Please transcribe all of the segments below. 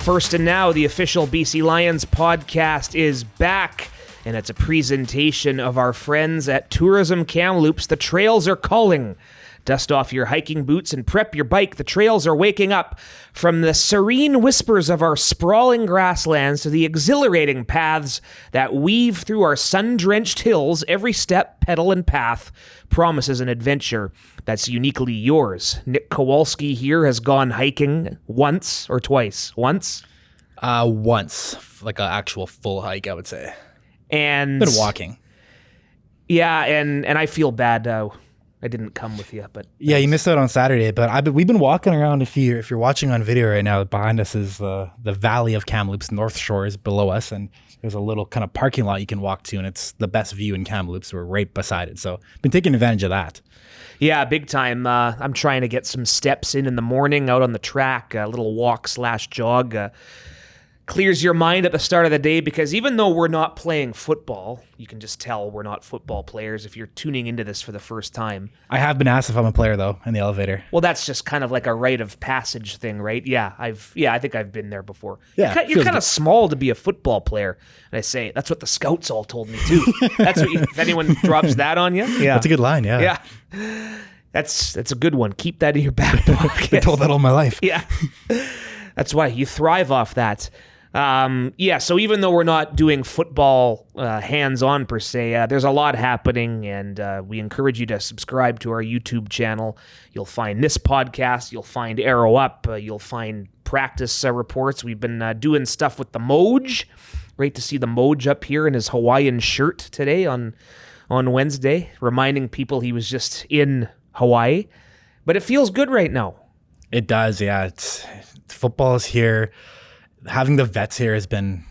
First and Now, the official BC Lions podcast, is back, and it's a presentation of our friends at Tourism Kamloops. The trails are calling. Dust off your hiking boots and prep your bike. The trails are waking up. From the serene whispers of our sprawling grasslands to the exhilarating paths that weave through our sun-drenched hills, every step, pedal, and path promises an adventure that's uniquely yours. Nick Kowalski here has gone hiking once or twice. Once? Once. Like an actual full hike, I would say. And been walking. Yeah, and I feel bad I didn't come with you, but yeah, you missed out on Saturday. But we've been walking around. If you're watching on video right now, behind us is the valley of Kamloops. North Shore is below us, and there's a little kind of parking lot you can walk to, and it's the best view in Kamloops. We're right beside it, so been taking advantage of that. Yeah, big time. I'm trying to get some steps in the morning out on the track, a little walk/jog. Clears your mind at the start of the day, because even though we're not playing football, you can just tell we're not football players if you're tuning into this for the first time. I have been asked if I'm a player, though, in the elevator. Well, that's just kind of like a rite of passage thing, right? Yeah, I think I've been there before. Yeah, you're kind of small to be a football player. And I say, that's what the scouts all told me, too. That's what if anyone drops that on you. Yeah. That's a good line, yeah. Yeah. That's a good one. Keep that in your back pocket. Been told that all my life. Yeah. That's why you thrive off that. So even though we're not doing football hands-on per se, there's a lot happening, and we encourage you to subscribe to our YouTube channel. You'll find this podcast, you'll find Arrow Up, you'll find practice reports. We've been doing stuff with the Moj. Great to see the Moj up here in his Hawaiian shirt today on Wednesday, reminding people he was just in Hawaii. But it feels good right now. It does, yeah. Football is here. Having the vets here has been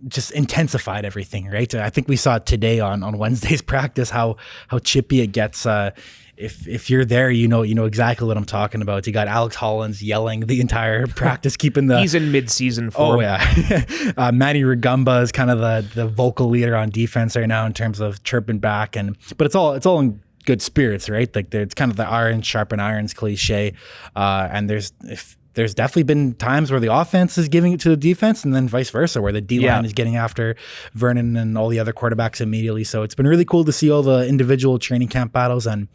just intensified everything, right? I think we saw it today on Wednesday's practice how chippy it gets. If you're there, you know exactly what I'm talking about. You got Alex Hollins yelling the entire practice, keeping the... He's in mid-season form. Oh, yeah. Manny Rugamba is kind of the vocal leader on defense right now in terms of chirping back. But it's all in good spirits, right? Like it's kind of the iron sharpen irons cliche. And there's definitely been times where the offense is giving it to the defense, and then vice versa, where the D-line is getting after Vernon and all the other quarterbacks immediately. So it's been really cool to see all the individual training camp battles. And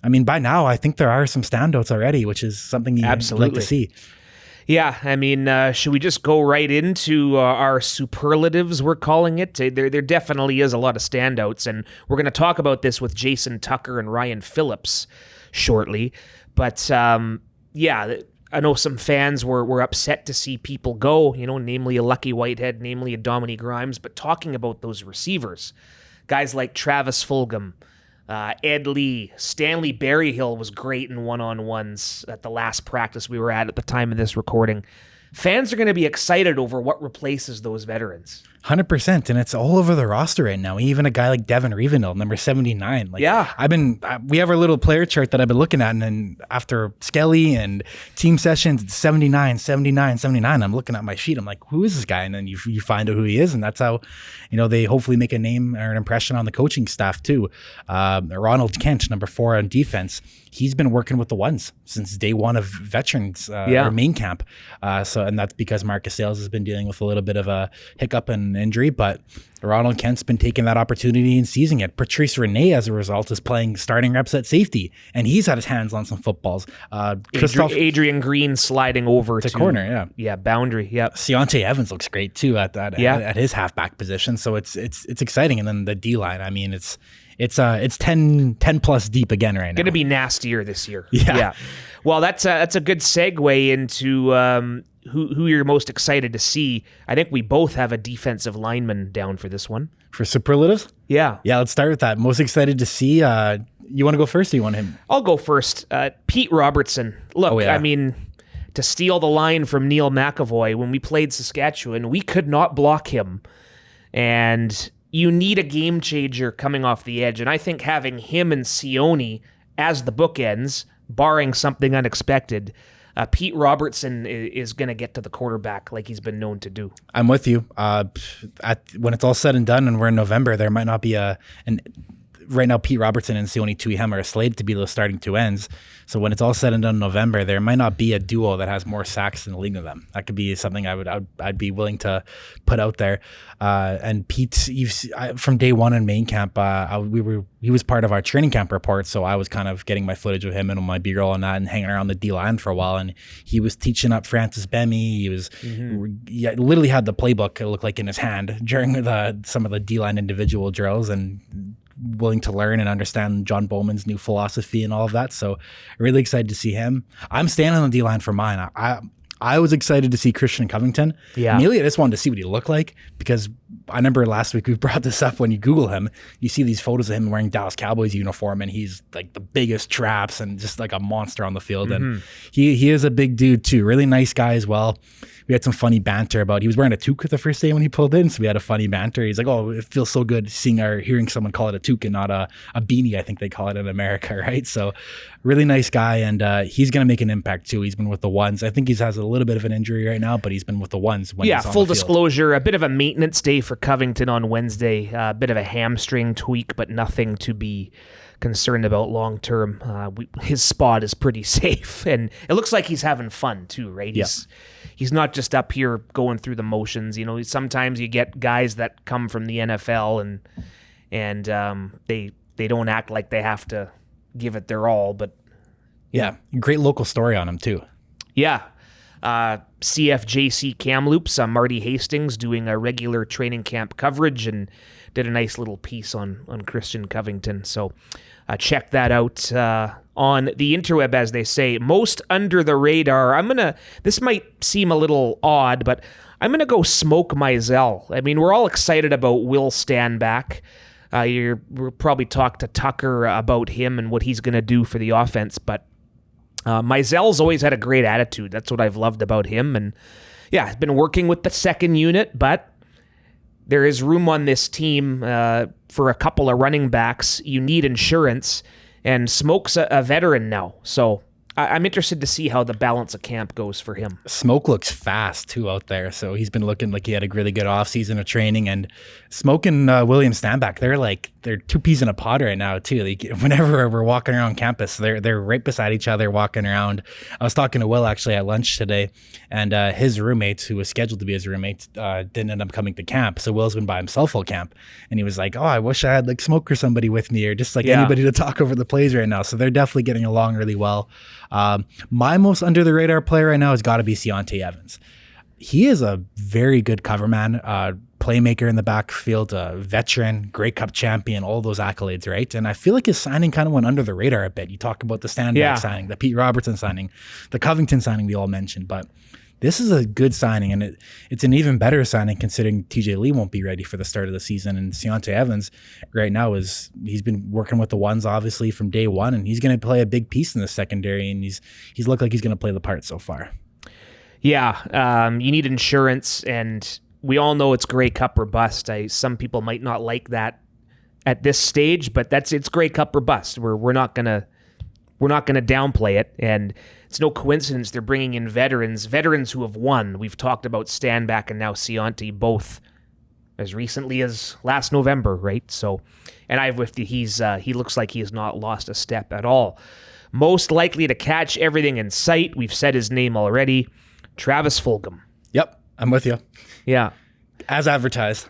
I mean, by now, I think there are some standouts already, which is something you'd like to see. Yeah, I mean, should we just go right into our superlatives, we're calling it? There definitely is a lot of standouts, and we're going to talk about this with Jason Tucker and Ryan Phillips shortly. But, I know some fans were upset to see people go, namely a Lucky Whitehead, namely a Dominique Grimes, but talking about those receivers, guys like Travis Fulgham, Ed Lee, Stanley Berryhill was great in one-on-ones at the last practice we were at the time of this recording. Fans are going to be excited over what replaces those veterans. 100%, and it's all over the roster right now. Even a guy like Devin Revenel, number 79. We have our little player chart that I've been looking at, and then after Skelly and team sessions, it's 79, 79, 79. I'm looking at my sheet. I'm like, who is this guy? And then you find out who he is, and that's how, they hopefully make a name or an impression on the coaching staff too. Ronald Kent, number 4 on defense. He's been working with the ones since day one of veterans or main camp. And that's because Marcus Sales has been dealing with a little bit of a hiccup and injury, but Ronald Kent's been taking that opportunity and seizing it. Patrice Rene, as a result, is playing starting reps at safety, and he's had his hands on some footballs. Adrian Green sliding over to corner, boundary. Seontae Evans looks great too at his halfback position. So it's exciting, and then the D line. I mean, it's 10 plus deep again right now. Going to be nastier this year. Yeah. Well, that's a good segue into who you're most excited to see. I think we both have a defensive lineman down for this one. For superlatives? Yeah. Yeah, let's start with that. Most excited to see. You want to go first, or you want him? I'll go first. Pete Robertson. Look, I mean, to steal the line from Neil McAvoy, when we played Saskatchewan, we could not block him. And you need a game changer coming off the edge. And I think having him and Sione as the bookends, barring something unexpected, Pete Robertson is going to get to the quarterback like he's been known to do. I'm with you. When it's all said and done and we're in November, there might not be right now Pete Robertson and Sione Tuihaima are slated to be those starting two ends. So when it's all said and done in November, there might not be a duo that has more sacks in the league than them. That could be something I'd be willing to put out there. And Pete, from day one in main camp, he was part of our training camp report, so I was kind of getting my footage of him and my B-roll on that and hanging around the D-line for a while. And he was teaching up Francis Bemi. He was literally had the playbook, it looked like, in his hand during some of the D-line individual drills, and willing to learn and understand John Bowman's new philosophy and all of that. So really excited to see him. I'm staying on the D-line for mine. I was excited to see Christian Covington. Yeah. Immediately, I just wanted to see what he looked like, because I remember last week we brought this up. When you Google him, you see these photos of him wearing Dallas Cowboys uniform, and he's like the biggest traps and just like a monster on the field. And he is a big dude too. Really nice guy as well. We had some funny banter about, he was wearing a toque the first day when he pulled in, so we had a funny banter. He's like, oh, it feels so good hearing someone call it a toque and not a beanie, I think they call it in America, right? So really nice guy, and he's going to make an impact too. He's been with the Ones. I think he has a little bit of an injury right now, but he's been with the Ones when he's on full the field. Disclosure, a bit of a maintenance day for Covington on Wednesday, a bit of a hamstring tweak, but nothing to be concerned about long term. His spot is pretty safe, and it looks like he's having fun too, right? Yeah. He's not just up here going through the motions. You know, sometimes you get guys that come from the NFL and they don't act like they have to give it their all, but yeah, great local story on him too. Yeah. CFJC Kamloops, Marty Hastings doing a regular training camp coverage and did a nice little piece on Christian Covington. So check that out on the interweb, as they say. Most under the radar. This might seem a little odd, but I'm going to go Smoke Mizell. I mean, we're all excited about Will Stanback. We'll probably talk to Tucker about him and what he's going to do for the offense, but Mizell's always had a great attitude. That's what I've loved about him. And yeah, he's been working with the second unit, but there is room on this team for a couple of running backs. You need insurance, and Smoke's a veteran now. So I'm interested to see how the balance of camp goes for him. Smoke looks fast too out there, so he's been looking like he had a really good offseason of training. And Smoke and William Stanback, they're two peas in a pod right now too. Whenever we're walking around campus, they're right beside each other walking around. I was talking to Will actually at lunch today, and his roommate, who was scheduled to be his roommate, didn't end up coming to camp. So Will's been by himself all camp, and he was like, "Oh, I wish I had like Smoke or somebody with me, or just like anybody to talk over the plays right now." So they're definitely getting along really well. My most under the radar player right now has got to be Ciante Evans. He is a very good cover man, playmaker in the backfield, veteran, Grey Cup champion, all those accolades, right? And I feel like his signing kind of went under the radar a bit. You talk about the Stanback signing, the Pete Robertson signing, the Covington signing we all mentioned, but this is a good signing, and it's an even better signing considering TJ Lee won't be ready for the start of the season. And Ciante Evans right now he's been working with the Ones obviously from day one, and he's going to play a big piece in the secondary, and he's looked like he's going to play the part so far. Yeah, you need insurance, and we all know it's Grey Cup or bust. Some people might not like that at this stage, but it's Grey Cup or bust. We're not gonna downplay it, and it's no coincidence they're bringing in veterans who have won. We've talked about Stanback and now Ciante, both as recently as last November, right? So, and he looks like he has not lost a step at all. Most likely to catch everything in sight. We've said his name already. Travis Fulgham. Yep, I'm with you. Yeah, as advertised.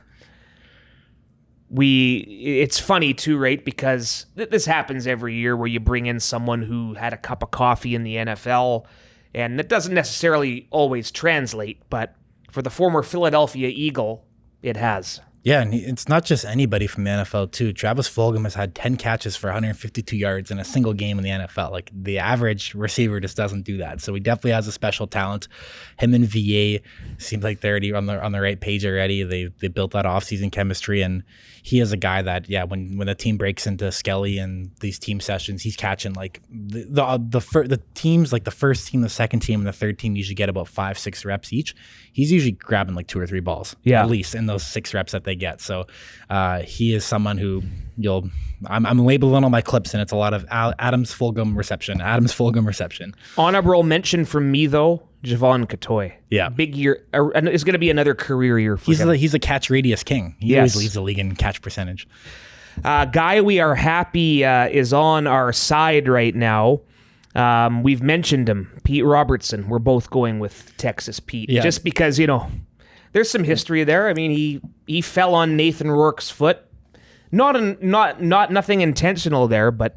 It's funny too, right? Because this happens every year where you bring in someone who had a cup of coffee in the NFL, and it doesn't necessarily always translate, but for the former Philadelphia Eagle, it has. Yeah, and it's not just anybody from the NFL too. Travis Fulgham has had 10 catches for 152 yards in a single game in the NFL. Like, the average receiver just doesn't do that. So he definitely has a special talent. Him and VA seems like they're already on the right page already. They built that offseason chemistry, and he is a guy that, when the team breaks into Skelly and these team sessions, he's catching like the teams, like the first team, the second team, and the third team usually get about 5-6 reps each. He's usually grabbing like 2 or 3 balls, at least in those 6 reps that they get. So he is someone who I'm labeling all my clips, and it's a lot of Adams Fulgham reception. Honorable mention from me though, Javon Catoy. Yeah, big year. It's going to be another career year for him. He's a catch radius king. He always leads the league in catch percentage. Guy we are happy is on our side right now. We've mentioned him, Pete Robertson. We're both going with Texas Pete, just because, there's some history there. I mean, he fell on Nathan Rourke's foot. Nothing intentional there, but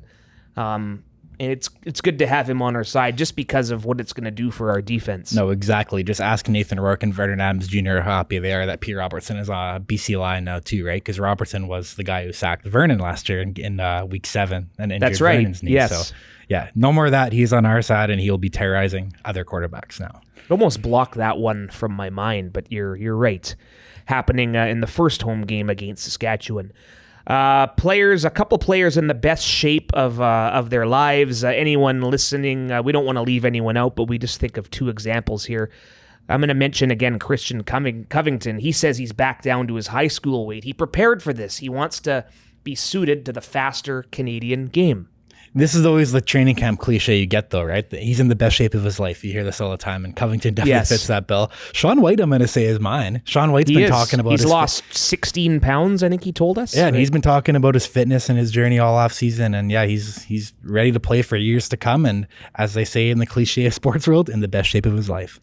it's good to have him on our side just because of what it's going to do for our defense. No, exactly. Just ask Nathan Rourke and Vernon Adams Jr. how happy they are that Pete Robertson is on BC line now too, right? Because Robertson was the guy who sacked Vernon last year in week 7 and injured That's right. Vernon's knee. Yes. So yeah, no more of that. He's on our side and he'll be terrorizing other quarterbacks now. Almost blocked that one from my mind, but you're right. Happening in the first home game against Saskatchewan. A couple players in the best shape of their lives. Anyone listening, we don't want to leave anyone out, but we just think of 2 examples here. I'm going to mention again Christian Covington. He says he's back down to his high school weight. He prepared for this. He wants to be suited to the faster Canadian game. This is always the training camp cliche you get, though, right? He's in the best shape of his life. You hear this all the time, and Covington definitely fits that bill. Sean White, I'm going to say, is mine. Sean White's been talking about He's lost 16 pounds, I think he told us. Yeah, right? And he's been talking about his fitness and his journey all off season, and yeah, he's ready to play for years to come, and as they say in the cliche of sports world, in the best shape of his life.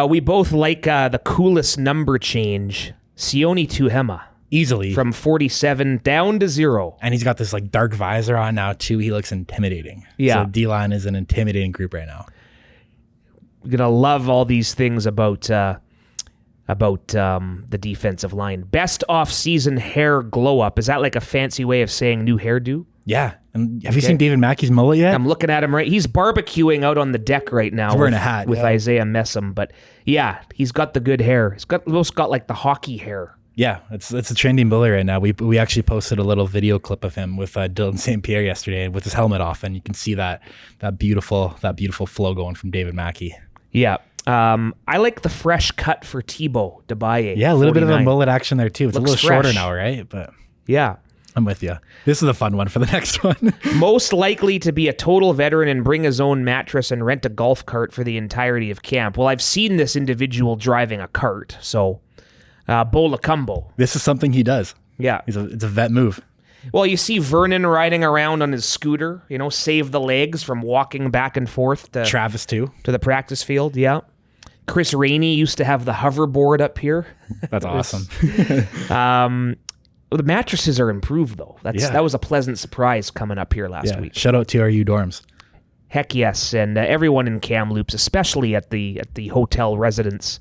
We both like the coolest number change, Sione Tuhema. Easily. From 47 down to 0. And he's got this like dark visor on now too. He looks intimidating. Yeah. So D-line is an intimidating group right now. You're going to love all these things about the defensive line. Best off-season hair glow-up. Is that like a fancy way of saying new hairdo? Yeah. And have you seen David Mackey's mullet yet? I'm looking at him right. He's barbecuing out on the deck right now. He's wearing a hat. With Isaiah Messam. But yeah, he's got the good hair. He's almost got like the hockey hair. Yeah, it's a trending bully right now. We actually posted a little video clip of him with Dylan St. Pierre yesterday with his helmet off, and you can see that beautiful flow going from David Mackey. Yeah. I like the fresh cut for Thibaut Debaye. Yeah, a little bit of a mullet action there too. It's a little shorter now, right? But yeah. I'm with you. This is a fun one for the next one. Most likely to be a total veteran and bring his own mattress and rent a golf cart for the entirety of camp. Well, I've seen this individual driving a cart, so... Bo Lacumbo. This is something he does. Yeah. It's a vet move. Well, you see Vernon riding around on his scooter, save the legs from walking back and forth to Travis too. To the practice field, yeah. Chris Rainey used to have the hoverboard up here. That's awesome. The mattresses are improved though. That was a pleasant surprise coming up here last week. Shout out to RU dorms. Heck yes, and everyone in Kamloops, especially at the hotel residence.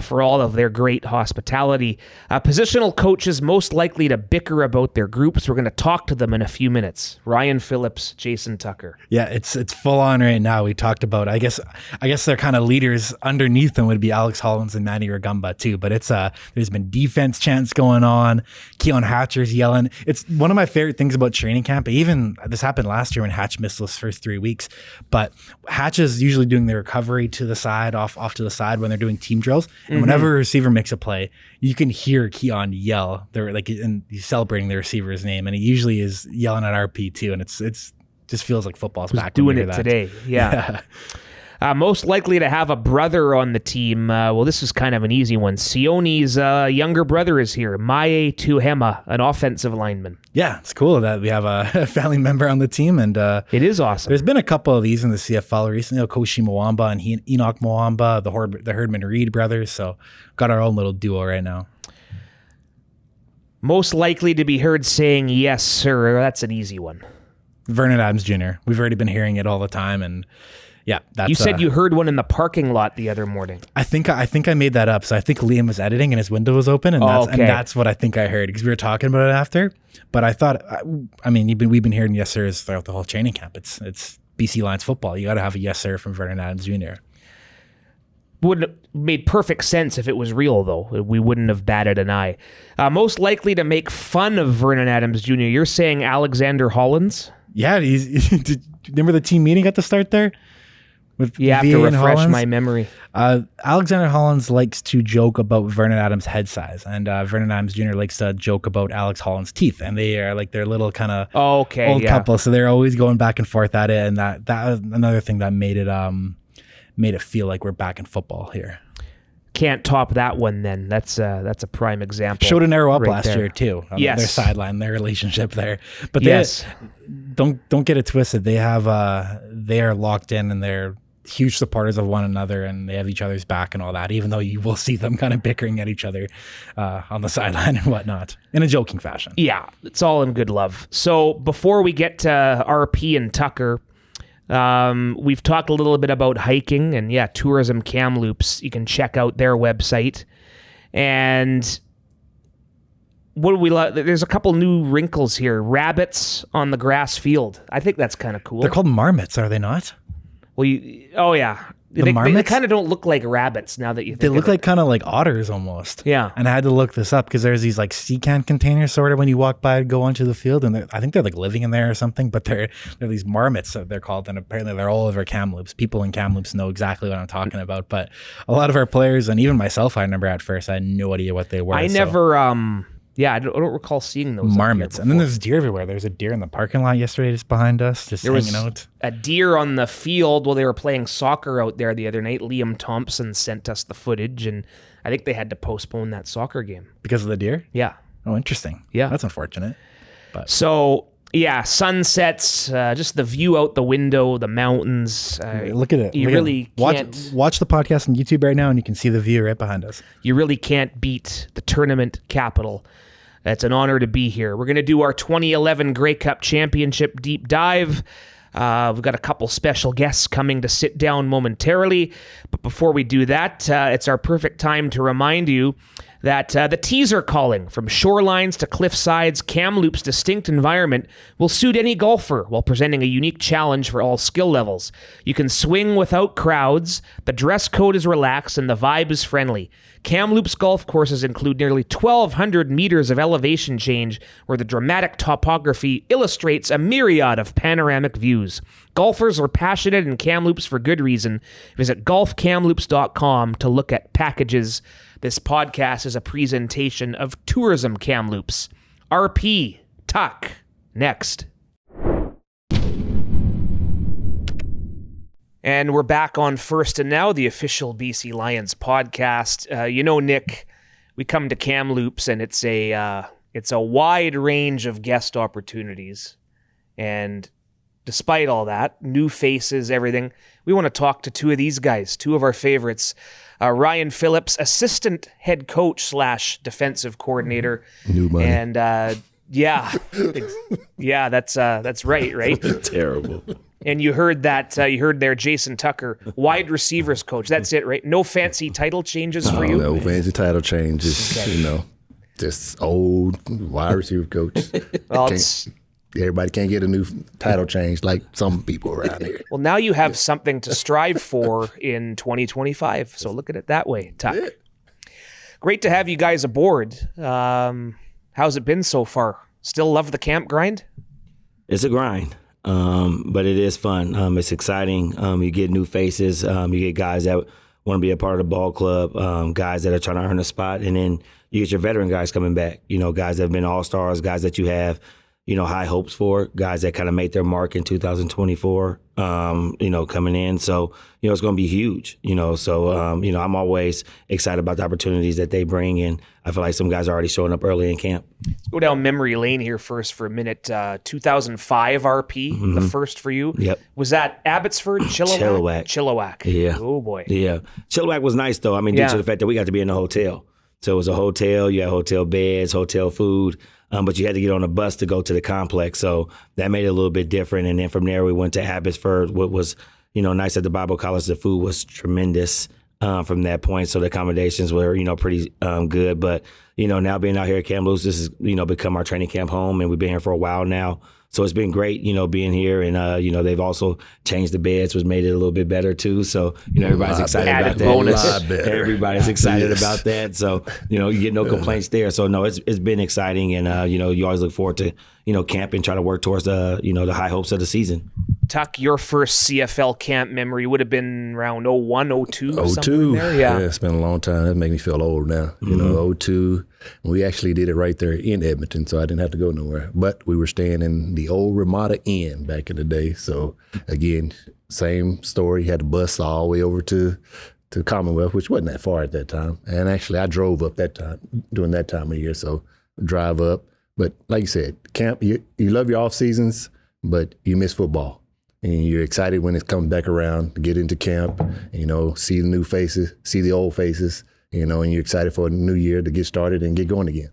For all of their great hospitality. Positional coaches most likely to bicker about their groups. We're going to talk to them in a few minutes. Ryan Phillips, Jason Tucker. Yeah, it's full on right now. We talked about, I guess their kind of leaders underneath them would be Alex Hollins and Manny Ragumba too. But there's been defense chants going on. Keon Hatcher's yelling. It's one of my favorite things about training camp. Even this happened last year when Hatch missed those first 3 weeks. But Hatch is usually doing the recovery to the side, off to the side when they're doing team drills. And whenever a receiver makes a play, you can hear Keon yell. They're like, and he's celebrating the receiver's name, and he usually is yelling at RP too. And it's just feels like football's back. Doing it today, yeah. Most likely to have a brother on the team. Well, this is kind of an easy one. Sione's younger brother is here, Maye Tuhema, an offensive lineman. Yeah, it's cool that we have a family member on the team, and it is awesome. There's been a couple of these in the CFL recently. Koshi Mwamba and Enoch Mwamba, the Herdman Reed brothers. So got our own little duo right now. Most likely to be heard saying yes, sir. That's an easy one. Vernon Adams Jr. We've already been hearing it all the time, and yeah, that's, you said you heard one in the parking lot the other morning. I think I made that up. So I think Liam was editing and his window was open, and that's what I think I heard because we were talking about it after. But I thought, we've been hearing yes sirs throughout the whole training camp. It's BC Lions football. You got to have a yes sir from Vernon Adams Jr. Would have made perfect sense if it was real, though. We wouldn't have batted an eye. Most likely to make fun of Vernon Adams Jr. You're saying Alexander Hollins? Yeah, remember the team meeting at the start there? You have to refresh my memory. Alexander Hollins likes to joke about Vernon Adams' head size, and Vernon Adams Jr. likes to joke about Alex Hollins' teeth, and they are like their little kind of old couple. So they're always going back and forth at it, and that was another thing that made it feel like we're back in football here. can't top that one. Then that's a prime example. Showed an arrow up right last there. year too. On Yes. their sideline, their relationship there. But Yes. don't get it twisted. They are locked in and they're huge supporters of one another, and they have each other's back and all that, even though you will see them kind of bickering at each other on the sideline and whatnot in a joking fashion. Yeah, it's all in good love. So before we get to RP and Tucker, we've talked a little bit about hiking and Tourism Kamloops. You can check out their website. And what do we there's a couple new wrinkles here. Rabbits on the grass field. I think that's kind of cool. They're called marmots, are they not? Well, they marmots? kind of don't look like rabbits now that you think They look of it. like kind of like otters almost. Yeah. And I had to look this up because there's these like sea can containers sort of when you walk by and go onto the field, and I think they're like living in there or something, but they're these marmots that they're called, and apparently they're all over Kamloops. People in Kamloops know exactly what I'm talking about, but a lot of our players, and even myself, I remember at first I had no idea what they were. I never I don't recall seeing those marmots. And then there's deer everywhere. There's a deer in the parking lot yesterday just behind us, just hanging out. A deer on the field while they were playing soccer out there the other night. Liam Thompson sent us the footage, and I think they had to postpone that soccer game. Because of the deer? Yeah. Oh, interesting. Yeah. That's unfortunate. So, sunsets, just the view out the window, the mountains. Look at it. You really can't. Watch the podcast on YouTube right now, and you can see the view right behind us. You really can't beat the tournament capital. It's an honor to be here. We're going to do our 2011 Grey Cup Championship deep dive. We've got a couple special guests coming to sit down momentarily. But before we do that, it's our perfect time to remind you that the teaser calling from shorelines to cliffsides, Kamloops' distinct environment will suit any golfer while presenting a unique challenge for all skill levels. You can swing without crowds, the dress code is relaxed, and the vibe is friendly. Kamloops golf courses include nearly 1,200 meters of elevation change where the dramatic topography illustrates a myriad of panoramic views. Golfers are passionate in Kamloops for good reason. Visit golfkamloops.com to look at packages. This podcast is a presentation of Tourism Kamloops. RP, Tuck, next. And we're back on First and Now, the official BC Lions podcast. Nick, we come to Kamloops, and it's a wide range of guest opportunities. And despite all that, new faces, everything, we want to talk to two of these guys, two of our favorites. Ryan Phillips, assistant head coach / defensive coordinator. New money. And that's right? Terrible. And you heard there Jason Tucker, wide receivers coach. That's it, right? No fancy title changes for you? No fancy title changes, just old wide receiver coach. Well, Everybody can't get a new title change like some people around here. Well, now you have something to strive for in 2025. So look at it that way, Tuck. Yeah. Great to have you guys aboard. How's it been so far? Still love the camp grind? It's a grind, but it is fun. It's exciting. You get new faces. You get guys that want to be a part of the ball club, guys that are trying to earn a spot, and then you get your veteran guys coming back. Guys that have been all-stars, guys that you have high hopes for, guys that kind of made their mark in 2024, coming in. So, it's going to be huge, I'm always excited about the opportunities that they bring. And I feel like some guys are already showing up early in camp. Let's go down memory lane here first for a minute. 2005 RP, the first for you. Yep. Was that Abbotsford, Chilliwack? Chilliwack. Yeah. Oh, boy. Yeah. Chilliwack was nice, though. Due to the fact that we got to be in the hotel. So it was a hotel. You had hotel beds, hotel food. But you had to get on a bus to go to the complex. So that made it a little bit different. And then from there, we went to Abbotsford, what was, nice at the Bible College. The food was tremendous from that point. So the accommodations were, pretty good. But, now being out here at Kamloops, this has, become our training camp home. And we've been here for a while now. So it's been great, being here. And, they've also changed the beds, which made it a little bit better, too. So, everybody's excited about that. Everybody's excited about that. So, you get no complaints there. So, no, it's been exciting. And, you always look forward to, camp and try to work towards the, the high hopes of the season. Tuck, your first CFL camp memory would have been around 01, 02? 02. There? Yeah, it's been a long time. That makes me feel old now. 02. We actually did it right there in Edmonton, so I didn't have to go nowhere. But we were staying in the old Ramada Inn back in the day. So, again, same story. Had to bus all the way over to to Commonwealth, which wasn't that far at that time. And actually, I drove up that time during that time of year, so drive up. But like you said, camp, you love your off seasons, but you miss football. And you're excited when it comes back around to get into camp, see the new faces, see the old faces, and you're excited for a new year to get started and get going again.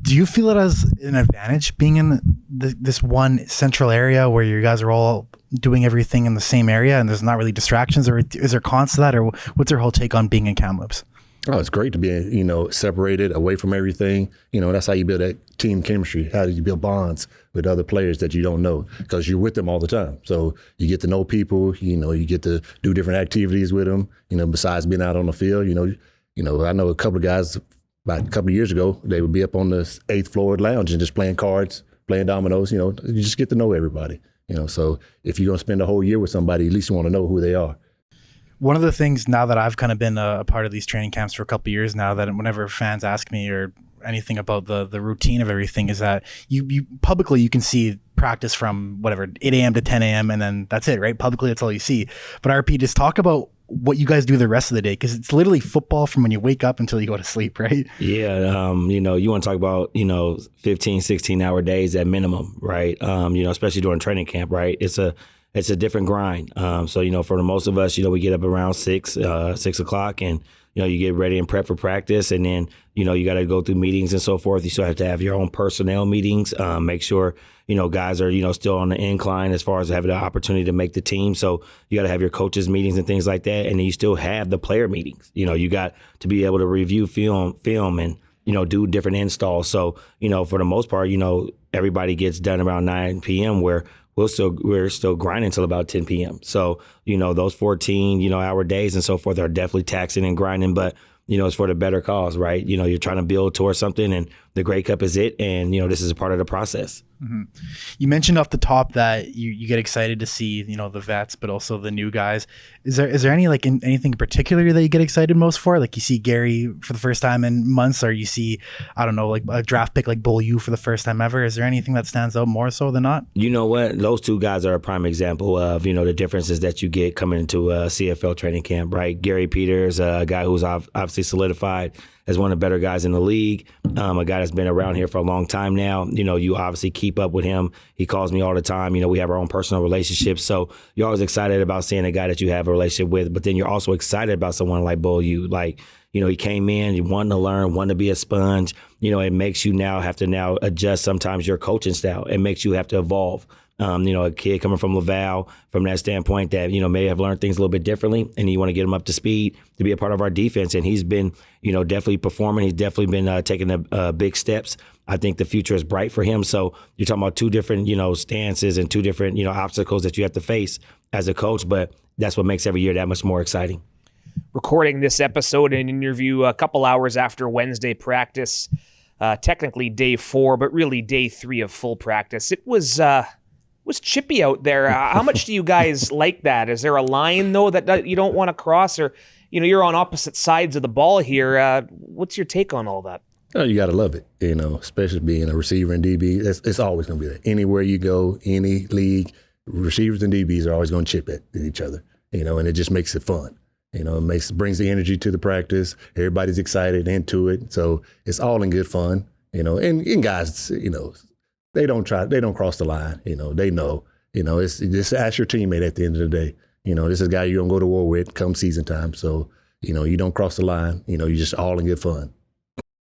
Do you feel it as an advantage being in this one central area where you guys are all doing everything in the same area and there's not really distractions, or is there cons to that, or what's your whole take on being in Kamloops? Oh, it's great to be, separated away from everything. That's how you build that team chemistry. How do you build bonds with other players that you don't know, because you're with them all the time. So you get to know people, you get to do different activities with them, besides being out on the field. I know a couple of guys about a couple of years ago, they would be up on the 8th floor lounge and just playing cards, playing dominoes. You just get to know everybody. So if you're going to spend a whole year with somebody, at least you want to know who they are. One of the things now that I've kind of been a part of these training camps for a couple of years now, that whenever fans ask me or anything about the routine of everything, is that you publicly you can see practice from whatever 8 a.m. to 10 a.m. and then that's it, right? Publicly, that's all you see. But RP, just talk about what you guys do the rest of the day, because it's literally football from when you wake up until you go to sleep, right? Yeah, you want to talk about 15, 16-hour days at minimum, right? Especially during training camp, right? It's a different grind. So, for the most of us, we get up around 6 o'clock and, you get ready and prep for practice. And then, you got to go through meetings and so forth. You still have to have your own personnel meetings, make sure, guys are, still on the incline as far as having the opportunity to make the team. So you got to have your coaches meetings and things like that. And then you still have the player meetings. You got to be able to review film and, do different installs. So, for the most part, everybody gets done around 9 p.m. where we're still grinding until about 10 p.m. So, those 14, hour days and so forth are definitely taxing and grinding, but, it's for the better cause, right? You're trying to build towards something, and the Grey Cup is it. And, this is a part of the process. Mm-hmm. You mentioned off the top that you get excited to see, the vets, but also the new guys. Is there any anything in particular that you get excited most for? Like you see Gary for the first time in months, or you see, I don't know, like a draft pick like Beaulieu for the first time ever. Is there anything that stands out more so than not? You know what? Those two guys are a prime example of, the differences that you get coming into a CFL training camp, right? Gary Peters, a guy who's obviously solidified as one of the better guys in the league, a guy that's been around here for a long time now. You obviously keep up with him. He calls me all the time. We have our own personal relationships. So you're always excited about seeing a guy that you have a relationship with, but then you're also excited about someone like Beaulieu. He came in, he wanted to learn, wanted to be a sponge. It makes you now have to adjust sometimes your coaching style. It makes you have to evolve. A kid coming from Laval, from that standpoint that, may have learned things a little bit differently, and you want to get him up to speed to be a part of our defense. And he's been, definitely performing. He's definitely been taking the big steps. I think the future is bright for him. So you're talking about two different, stances and two different, obstacles that you have to face as a coach, but that's what makes every year that much more exciting. Recording this episode and interview a couple hours after Wednesday practice, technically day 4, but really day 3 of full practice. It was chippy out there. How much do you guys like that? Is there a line, though, that you don't want to cross? Or, you're on opposite sides of the ball here. What's your take on all that? Oh, you got to love it, especially being a receiver in DB. It's always going to be that. Anywhere you go, any league, receivers and DBs are always going to chip at each other, and it just makes it fun. It brings the energy to the practice. Everybody's excited into it. So it's all in good fun, and guys, they don't cross the line. They know, it's just ask your teammate at the end of the day. This is a guy you're going to go to war with come season time. So, you don't cross the line. You're just all in good fun.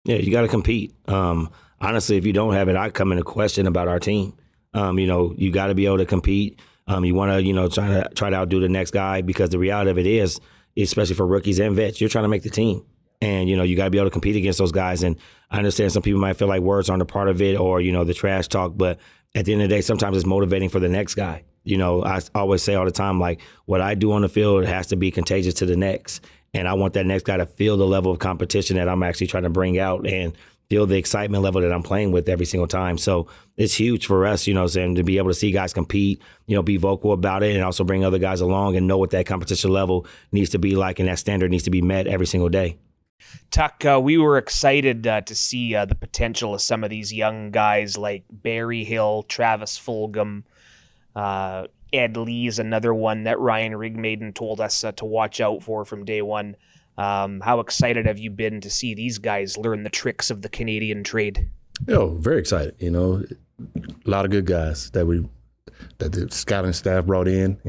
Yeah, you got to compete. Honestly, if you don't have it, I come in a question about our team. You got to be able to compete. You want to, try to outdo the next guy, because the reality of it is, especially for rookies and vets, you're trying to make the team. And, you got to be able to compete against those guys. And I understand some people might feel like words aren't a part of it, or, the trash talk. But at the end of the day, sometimes it's motivating for the next guy. I always say all the time, like, what I do on the field has to be contagious to the next. And I want that next guy to feel the level of competition that I'm actually trying to bring out, and feel the excitement level that I'm playing with every single time. So it's huge for us, to be able to see guys compete, be vocal about it, and also bring other guys along and know what that competition level needs to be like, and that standard needs to be met every single day. Tuck, we were excited to see the potential of some of these young guys like Barry Hill, Travis Fulgham, Ed Lee's another one that Ryan Rigmaiden told us to watch out for from day one. How excited have you been to see these guys learn the tricks of the Canadian trade? Very excited. A lot of good guys that the scouting staff brought in.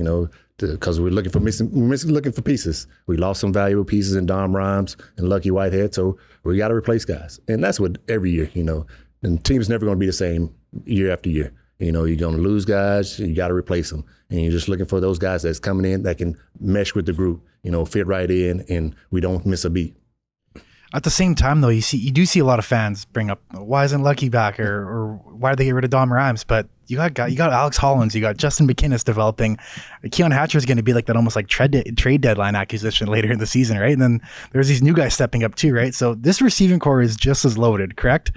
Because we're looking for pieces. We lost some valuable pieces in Dom Rhymes and Lucky Whitehead, so we got to replace guys. And that's what every year, and the team's never going to be the same year after year. You're going to lose guys, you got to replace them. And you're just looking for those guys that's coming in that can mesh with the group, fit right in, and we don't miss a beat. At the same time, though, you do see a lot of fans bring up, why isn't Lucky back, or why did they get rid of Dom Rhymes? But you got Alex Hollins, you got Justin McInnis developing. Keon Hatcher is going to be like that almost like trade deadline acquisition later in the season, right? And then there's these new guys stepping up too, right? So this receiving core is just as loaded, correct?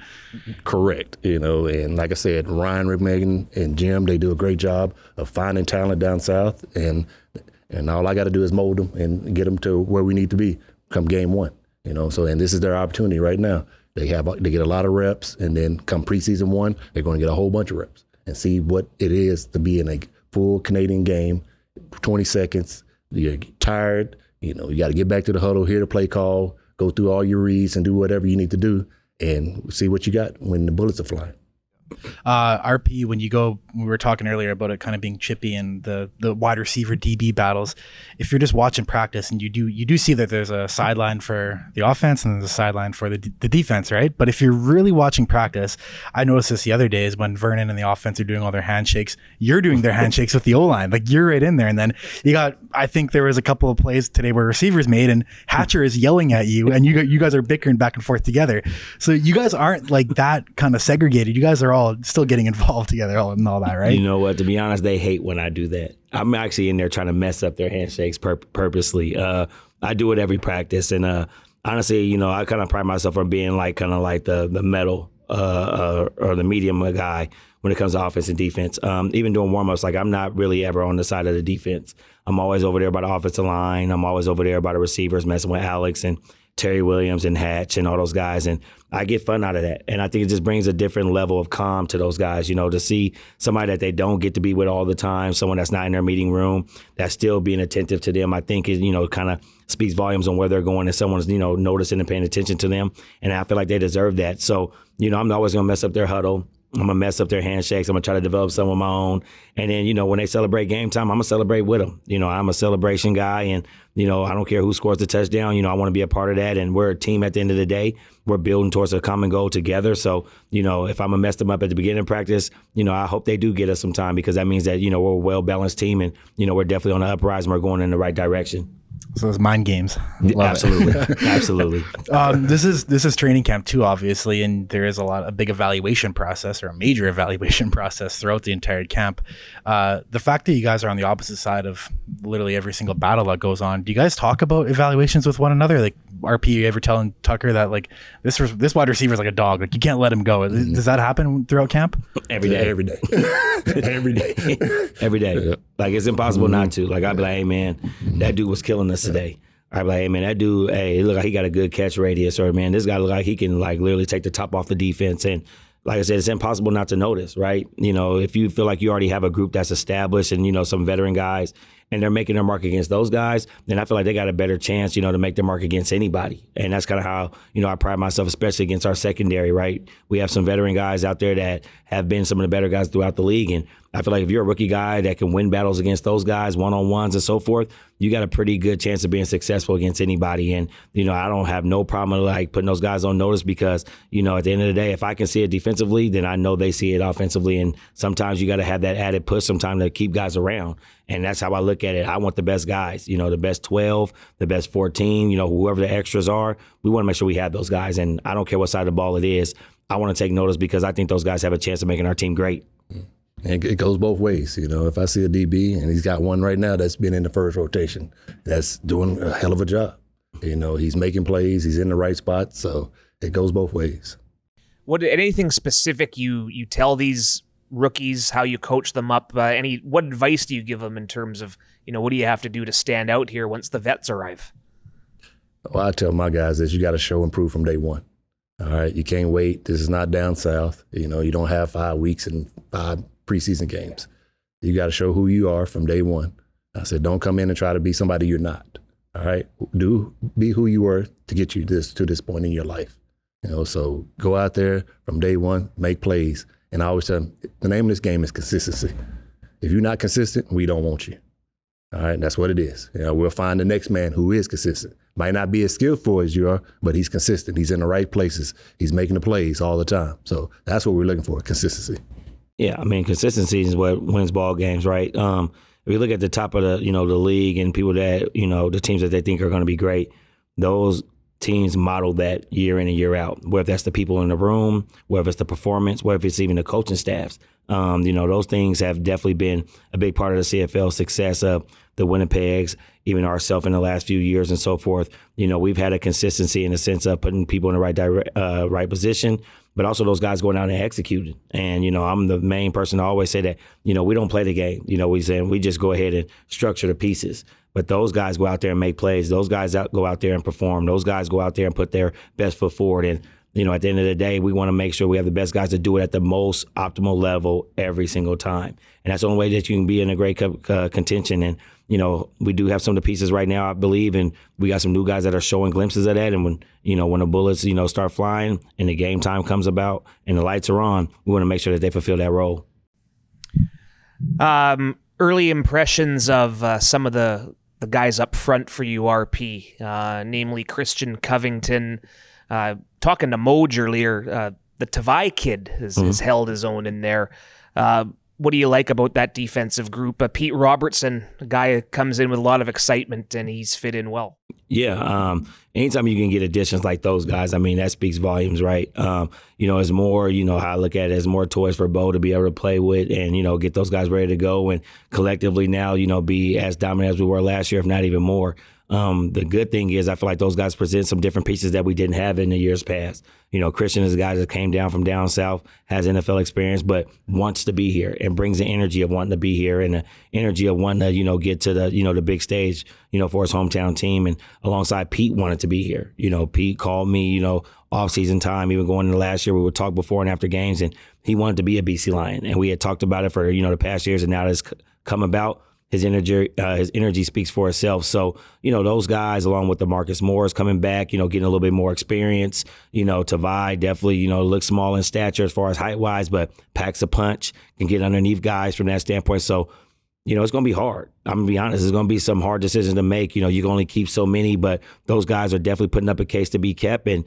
Correct. And like I said, Ryan Rigmaiden and Jim, they do a great job of finding talent down south, and all I got to do is mold them and get them to where we need to be come game one. And this is their opportunity right now. They get a lot of reps, and then come preseason one, they're going to get a whole bunch of reps and see what it is to be in a full Canadian game, 20 seconds. You're tired. You got to get back to the huddle, hear the play call, go through all your reads and do whatever you need to do and see what you got when the bullets are flying. RP, we were talking earlier about it kind of being chippy and the wide receiver DB battles. If you're just watching practice and you do see that there's a sideline for the offense and there's a sideline for the defense, right? But if you're really watching practice, I noticed this the other days when Vernon and the offense are doing all their handshakes, you're doing their handshakes with the O-line. Like, you're right in there. And then I think there was a couple of plays today where receivers made and Hatcher is yelling at you and you guys are bickering back and forth together. So you guys aren't like that kind of segregated. You guys are all still getting involved together and all that, right? You know what? To be honest, they hate when I do that. I'm actually in there trying to mess up their handshakes purposely. I do it every practice, and honestly, I kind of pride myself on being like kind of like the metal or the medium guy when it comes to offense and defense. Even doing warm-ups, like I'm not really ever on the side of the defense. I'm always over there by the offensive line. I'm always over there by the receivers, messing with Alex and Terry Williams and Hatch and all those guys. And I get fun out of that. And I think it just brings a different level of calm to those guys, to see somebody that they don't get to be with all the time, someone that's not in their meeting room, that's still being attentive to them, I think is, kind of speaks volumes on where they're going and someone's, noticing and paying attention to them. And I feel like they deserve that. So, I'm always going to mess up their huddle. I'm going to mess up their handshakes. I'm going to try to develop some of my own. And then, when they celebrate game time, I'm going to celebrate with them. I'm a celebration guy, and, I don't care who scores the touchdown. I want to be a part of that. And we're a team at the end of the day. We're building towards a common goal together. So, if I'm going to mess them up at the beginning of practice, I hope they do get us some time, because that means that, we're a well-balanced team and, we're definitely on the uprise and we're going in the right direction. So it's mind games. Absolutely. Absolutely. This is training camp too, obviously, and there is a big evaluation process, or a major evaluation process throughout the entire camp. The fact that you guys are on the opposite side of literally every single battle that goes on, do you guys talk about evaluations with one another? Like, RP, you ever telling Tucker that like this wide receiver is like a dog, like you can't let him go? Does that happen throughout camp? Every day. Every day. Every day. Yeah. Like, it's impossible not to. Like, I'd be like, hey man, that dude was killing us today. I'd be like, hey man, that dude, he look like he got a good catch radius, or man, this guy look like he can like literally take the top off the defense. And like I said, it's impossible not to notice, right? If you feel like you already have a group that's established and, some veteran guys, and they're making their mark against those guys, then I feel like they got a better chance, to make their mark against anybody. And that's kind of how, I pride myself, especially against our secondary, right? We have some veteran guys out there that have been some of the better guys throughout the league. And I feel like if you're a rookie guy that can win battles against those guys, one-on-ones and so forth, you got a pretty good chance of being successful against anybody. And, I don't have no problem like putting those guys on notice, because, at the end of the day, if I can see it defensively, then I know they see it offensively. And sometimes you got to have that added push sometimes to keep guys around. And that's how I look at it. I want the best guys, the best 12, the best 14, whoever the extras are. We want to make sure we have those guys. And I don't care what side of the ball it is. I want to take notice, because I think those guys have a chance of making our team great. And it goes both ways. If I see a DB and he's got one right now that's been in the first rotation, that's doing a hell of a job. He's making plays, he's in the right spot, so it goes both ways. Anything specific you tell these rookies, how you coach them up? What advice do you give them in terms of, what do you have to do to stand out here once the vets arrive? Well, I tell my guys that you got to show and prove from day one. All right, you can't wait. This is not down south. You don't have 5 weeks and 5 preseason games. You got to show who you are from day one. I said, don't come in and try to be somebody you're not. All right, be who you were to get you to this point in your life. So go out there from day one, make plays. And I always tell them, the name of this game is consistency. If you're not consistent, we don't want you. All right, that's what it is. We'll find the next man who is consistent. Might not be as skillful as you are, but he's consistent. He's in the right places. He's making the plays all the time. So that's what we're looking for, consistency. Yeah, I mean, consistency is what wins ball games, right? If you look at the top of the league and people that, the teams that they think are going to be great, those teams model that year in and year out, whether that's the people in the room, whether it's the performance, whether it's even the coaching staffs. Those things have definitely been a big part of the CFL success of the Winnipegs, even ourselves in the last few years and so forth. We've had a consistency in the sense of putting people in the right position, but also those guys going out and executing. And, I'm the main person to always say that, we don't play the game. We just go ahead and structure the pieces. But those guys go out there and make plays. Those guys go out there and perform. Those guys go out there and put their best foot forward. And, at the end of the day, we want to make sure we have the best guys to do it at the most optimal level every single time. And that's the only way that you can be in a great contention. And, we do have some of the pieces right now, I believe, and we got some new guys that are showing glimpses of that. And when the bullets, start flying and the game time comes about and the lights are on, we want to make sure that they fulfill that role. Early impressions of some of the guys up front for you, RP, namely Christian Covington. Talking to Moj earlier, the Tavai kid has held his own in there. What do you like about that defensive group? Pete Robertson, a guy that comes in with a lot of excitement, and he's fit in well. Yeah, anytime you can get additions like those guys, I mean, that speaks volumes, right? It's more, how I look at it, as more toys for Bo to be able to play with and, get those guys ready to go and collectively now, be as dominant as we were last year, if not even more. The good thing is I feel like those guys present some different pieces that we didn't have in the years past. Christian is a guy that came down from down south, has NFL experience, but wants to be here and brings the energy of wanting to be here and the energy of wanting to, get to the, the big stage, for his hometown team. And alongside Pete wanted to be here. Pete called me, off-season time, even going into last year, we would talk before and after games, and he wanted to be a BC Lion. And we had talked about it for, the past years, and now it's come about. His energy speaks for itself. So, those guys, along with the Marcus Morris coming back, getting a little bit more experience. Tavai definitely, looks small in stature as far as height-wise, but packs a punch, can get underneath guys from that standpoint. So, it's going to be hard. I'm going to be honest. It's going to be some hard decisions to make. You can only keep so many, but those guys are definitely putting up a case to be kept. And,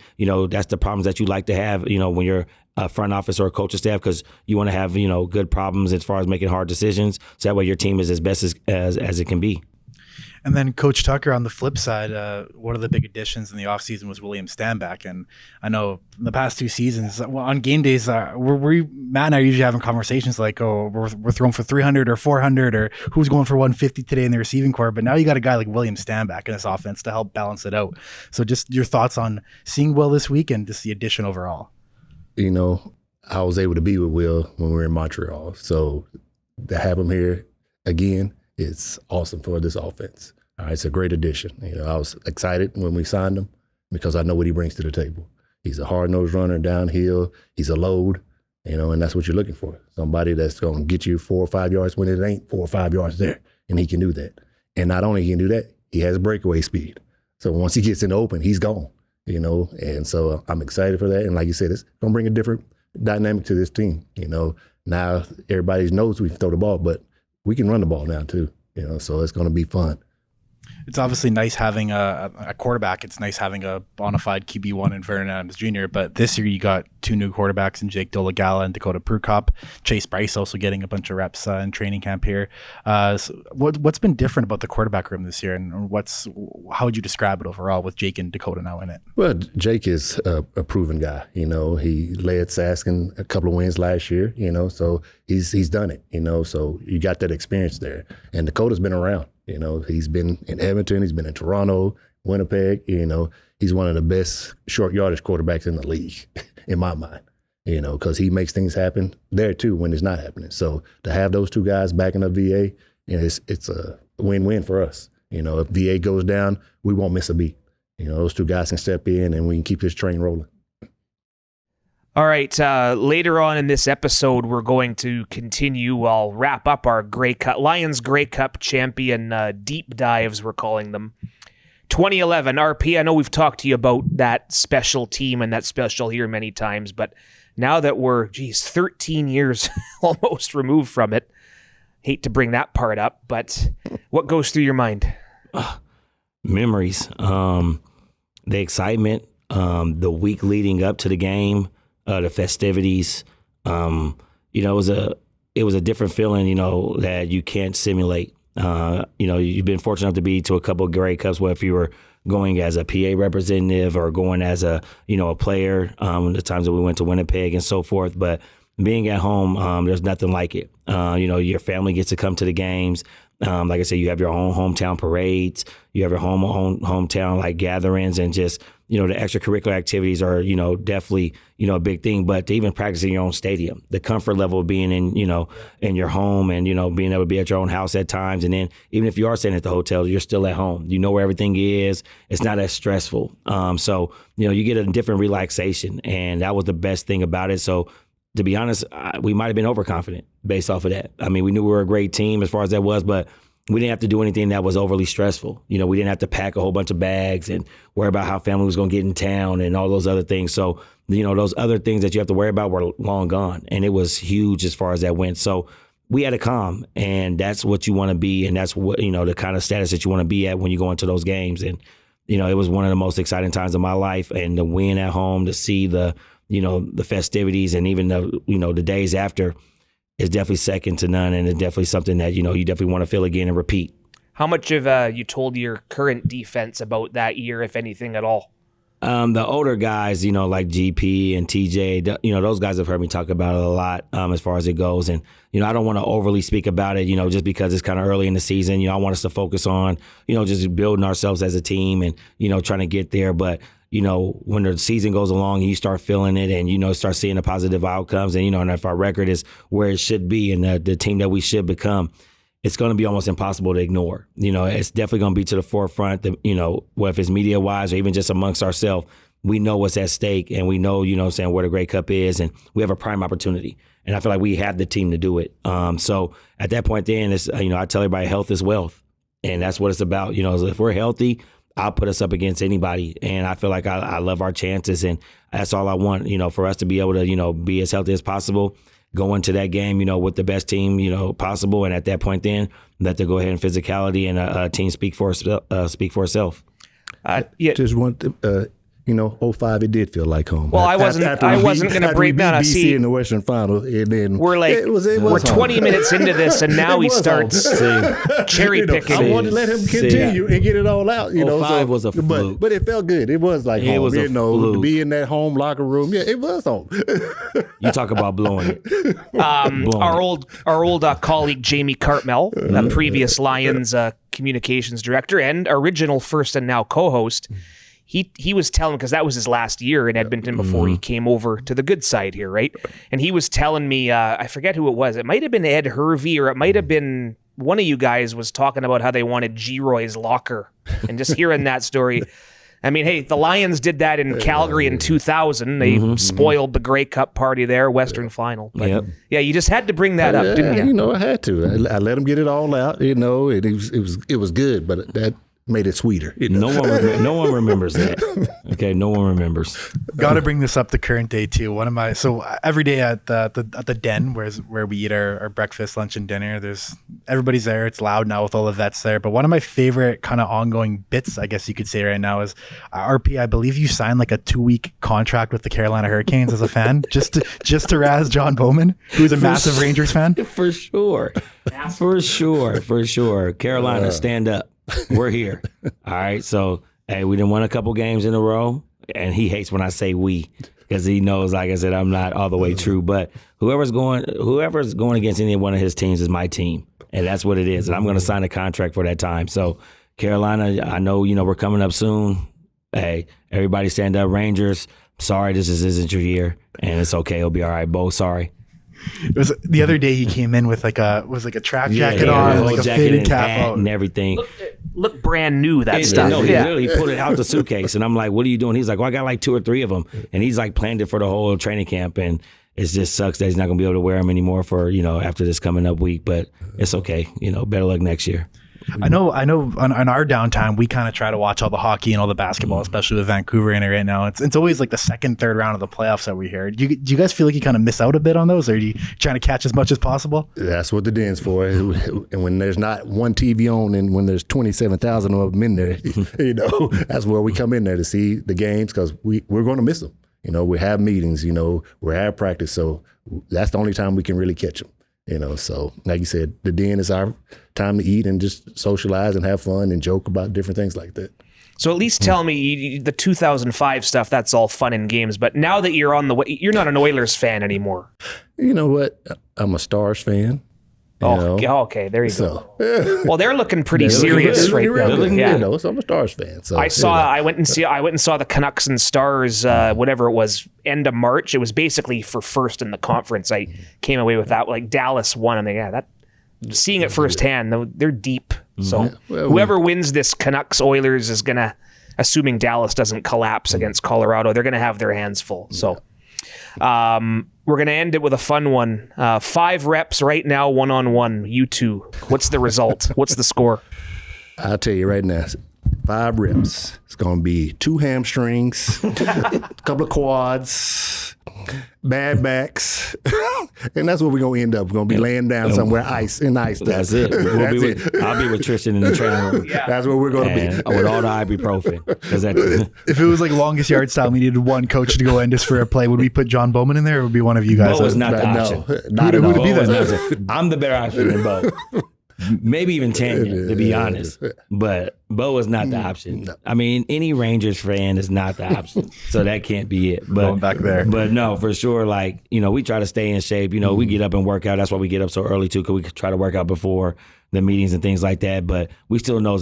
that's the problems that you like to have, when you're a front office or a coaching staff, because you want to have, good problems as far as making hard decisions. So that way your team is as best as it can be. And then Coach Tucker, on the flip side, one of the big additions in the offseason was William Stanback. And I know in the past 2 seasons, on game days, Matt and I are usually having conversations like, oh, we're throwing for 300 or 400 or who's going for 150 today in the receiving corps. But now you got a guy like William Stanback in this offense to help balance it out. So just your thoughts on seeing Will this week and just the addition overall. I was able to be with Will when we were in Montreal. So to have him here again, it's awesome for this offense. All right, it's a great addition. I was excited when we signed him because I know what he brings to the table. He's a hard-nosed runner downhill. He's a load, and that's what you're looking for. Somebody that's going to get you 4 or 5 yards when it ain't 4 or 5 yards there, and he can do that. And not only can he do that, he has breakaway speed. So once he gets in the open, he's gone, and so I'm excited for that. And like you said, it's going to bring a different dynamic to this team. Now everybody knows we can throw the ball, but we can run the ball now too, so it's going to be fun. It's obviously nice having a quarterback. It's nice having a bona fide QB1 in Vernon Adams Jr., but this year you got 2 new quarterbacks in Jake Dolagala and Dakota Prukop. Chase Bryce also getting a bunch of reps in training camp here. So what's been different about the quarterback room this year, and how would you describe it overall with Jake and Dakota now in it? Well, Jake is a proven guy. He led Saskin a couple of wins last year, so he's done it, so you got that experience there. And Dakota's been around. He's been in Edmonton, he's been in Toronto, Winnipeg. He's one of the best short yardage quarterbacks in the league, in my mind, because he makes things happen there too when it's not happening. So to have those 2 guys backing up VA, it's a win-win for us. If VA goes down, we won't miss a beat. Those 2 guys can step in and we can keep this train rolling. All right, later on in this episode, we're going to continue. I'll wrap up our Lions Grey Cup champion deep dives, we're calling them. 2011, RP, I know we've talked to you about that special team and that special year many times, but now that we're, 13 years almost removed from it, hate to bring that part up, but what goes through your mind? Memories, the excitement, the week leading up to the game, the festivities. It was a different feeling, that you can't simulate. You've been fortunate enough to be to a couple of Grey Cups, where if you were going as a PA representative or going as a player, the times that we went to Winnipeg and so forth. But being at home, there's nothing like it. Your family gets to come to the games. Like I said, you have your own hometown parades, you have your hometown like gatherings, and just, the extracurricular activities are, definitely, a big thing. But to even practice in your own stadium, the comfort level of being in, in your home and, being able to be at your own house at times. And then even if you are staying at the hotel, you're still at home. You know where everything is. It's not as stressful. So, you get a different relaxation. And that was the best thing about it. So, to be honest, we might have been overconfident based off of that. I mean, we knew we were a great team as far as that was, but we didn't have to do anything that was overly stressful. We didn't have to pack a whole bunch of bags and worry about how family was going to get in town and all those other things. So, those other things that you have to worry about were long gone, and it was huge as far as that went. So we had a calm, and that's what you want to be, and that's what, the kind of status that you want to be at when you go into those games. And, it was one of the most exciting times of my life, and to win at home, to see the festivities, and even the days after is definitely second to none. And it's definitely something that, you definitely want to feel again and repeat. How much have you told your current defense about that year, if anything at all? The older guys, like GP and TJ, those guys have heard me talk about it a lot as far as it goes. And, I don't want to overly speak about it, just because it's kind of early in the season. I want us to focus on, just building ourselves as a team and, trying to get there. But, when the season goes along, you start feeling it and, start seeing the positive outcomes. And, and if our record is where it should be and the team that we should become, it's going to be almost impossible to ignore. It's definitely going to be to the forefront, whether it's media-wise or even just amongst ourselves. We know what's at stake, and we know, where the Grey Cup is, and we have a prime opportunity. And I feel like we have the team to do it. So at that point then, it's, I tell everybody health is wealth. And that's what it's about. If we're healthy, I'll put us up against anybody. And I feel like I love our chances, and that's all I want, for us to be able to, be as healthy as possible, go into that game, with the best team, possible. And at that point then, let the go ahead and physicality and a team speak for itself. Just want to, 05, it did feel like home. Well, I wasn't going to break down. See, in the Western Final, and then we're like, we're 20 minutes into this, and now he starts cherry picking. I wanted to let him continue and get it all out. 05 was a fluke. But it felt good. It was like home. It was a fluke. To be in that home locker room. Yeah, it was home. You talk about blowing it. Our old colleague Jamie Cartmel, the previous Lions communications director and original first and now co-host. He was telling, because that was his last year in Edmonton before he came over to the good side here, right? And he was telling me, I forget who it was. It might have been Ed Hervey, or it might have been one of you guys was talking about how they wanted G-Roy's locker. And just hearing that story, I mean, hey, the Lions did that in Calgary in 2000. They spoiled the Grey Cup party there, Western Final. But yeah, you just had to bring that up, didn't you? I had to. I let him get it all out, and it was good, but that made it sweeter. No one remembers that. Okay, no one remembers. Got to bring this up the current day too. Every day at the den, where we eat our breakfast, lunch, and dinner. Everybody's there. It's loud now with all the vets there. But one of my favorite kind of ongoing bits, I guess you could say right now, is RP. I believe you signed like a 2-week contract with the Carolina Hurricanes as a fan, just to razz John Bowman, who's a massive Rangers fan. For sure. Carolina, stand up. We're here. All right. So, hey, we done won a couple games in a row, and he hates when I say we, because he knows, like I said, I'm not all the way true. But whoever's going against any one of his teams is my team, and that's what it is. And I'm going to sign a contract for that time. So, Carolina, I know, we're coming up soon. Hey, everybody stand up. Rangers, sorry, this isn't your year, and it's okay. It'll be all right. Bo, sorry. It was the other day he came in with like a track jacket on, like a faded cap and everything. look brand new, that stuff. No, he literally pulled it out the suitcase, and I'm like, what are you doing? He's like, well, I got like 2 or 3 of them, and he's like planned it for the whole training camp, and it just sucks that he's not going to be able to wear them anymore for, after this coming up week, but it's okay. Better luck next year. I know. On our downtime, we kind of try to watch all the hockey and all the basketball, especially with Vancouver in it right now. It's always like the second, third round of the playoffs that we hear. Do you guys feel like you kind of miss out a bit on those, or are you trying to catch as much as possible? That's what the den's for. And when there's not one TV on, and when there's 27,000 of them in there, that's where we come in there to see the games, because we're going to miss them. We have meetings. We have practice, so that's the only time we can really catch them. So like you said, the den is our time to eat and just socialize and have fun and joke about different things like that. So at least tell me the 2005 stuff, that's all fun and games. But now that you're on the way, you're not an Oilers fan anymore. You know what? I'm a Stars fan. Okay, there you go. Well, they're looking pretty serious right now. So I'm a Stars fan. So I went and saw the Canucks and Stars, whatever it was, end of March. It was basically for first in the conference. I came away with that. Like Dallas won, and seeing it firsthand, they're deep. So whoever wins this Canucks Oilers is gonna, assuming Dallas doesn't collapse against Colorado, they're gonna have their hands full. So. We're going to end it with a fun one. 5 reps right now, 1-on-1. You two. What's the result? What's the score? I'll tell you right now. 5 reps. It's going to be 2 hamstrings, a couple of quads, bad backs, and that's what we're going to end up. We're going to be laying down somewhere ice. That's it. I'll be with Tristan in the training room. Yeah. That's where we're going to be. With all the ibuprofen. If it was like longest yard style, we needed one coach to go in just for a play, would we put John Bowman in there, or would it be one of you guys? Bo was not the option. Who would it be then? I'm the better option than Bo. Maybe even Tanya, to be honest. But Bo is not the option. No. I mean, any Rangers fan is not the option. So that can't be it. But going back there. But no, for sure, we try to stay in shape. We get up and work out. That's why we get up so early too, because we try to work out before the meetings and things like that. But we still know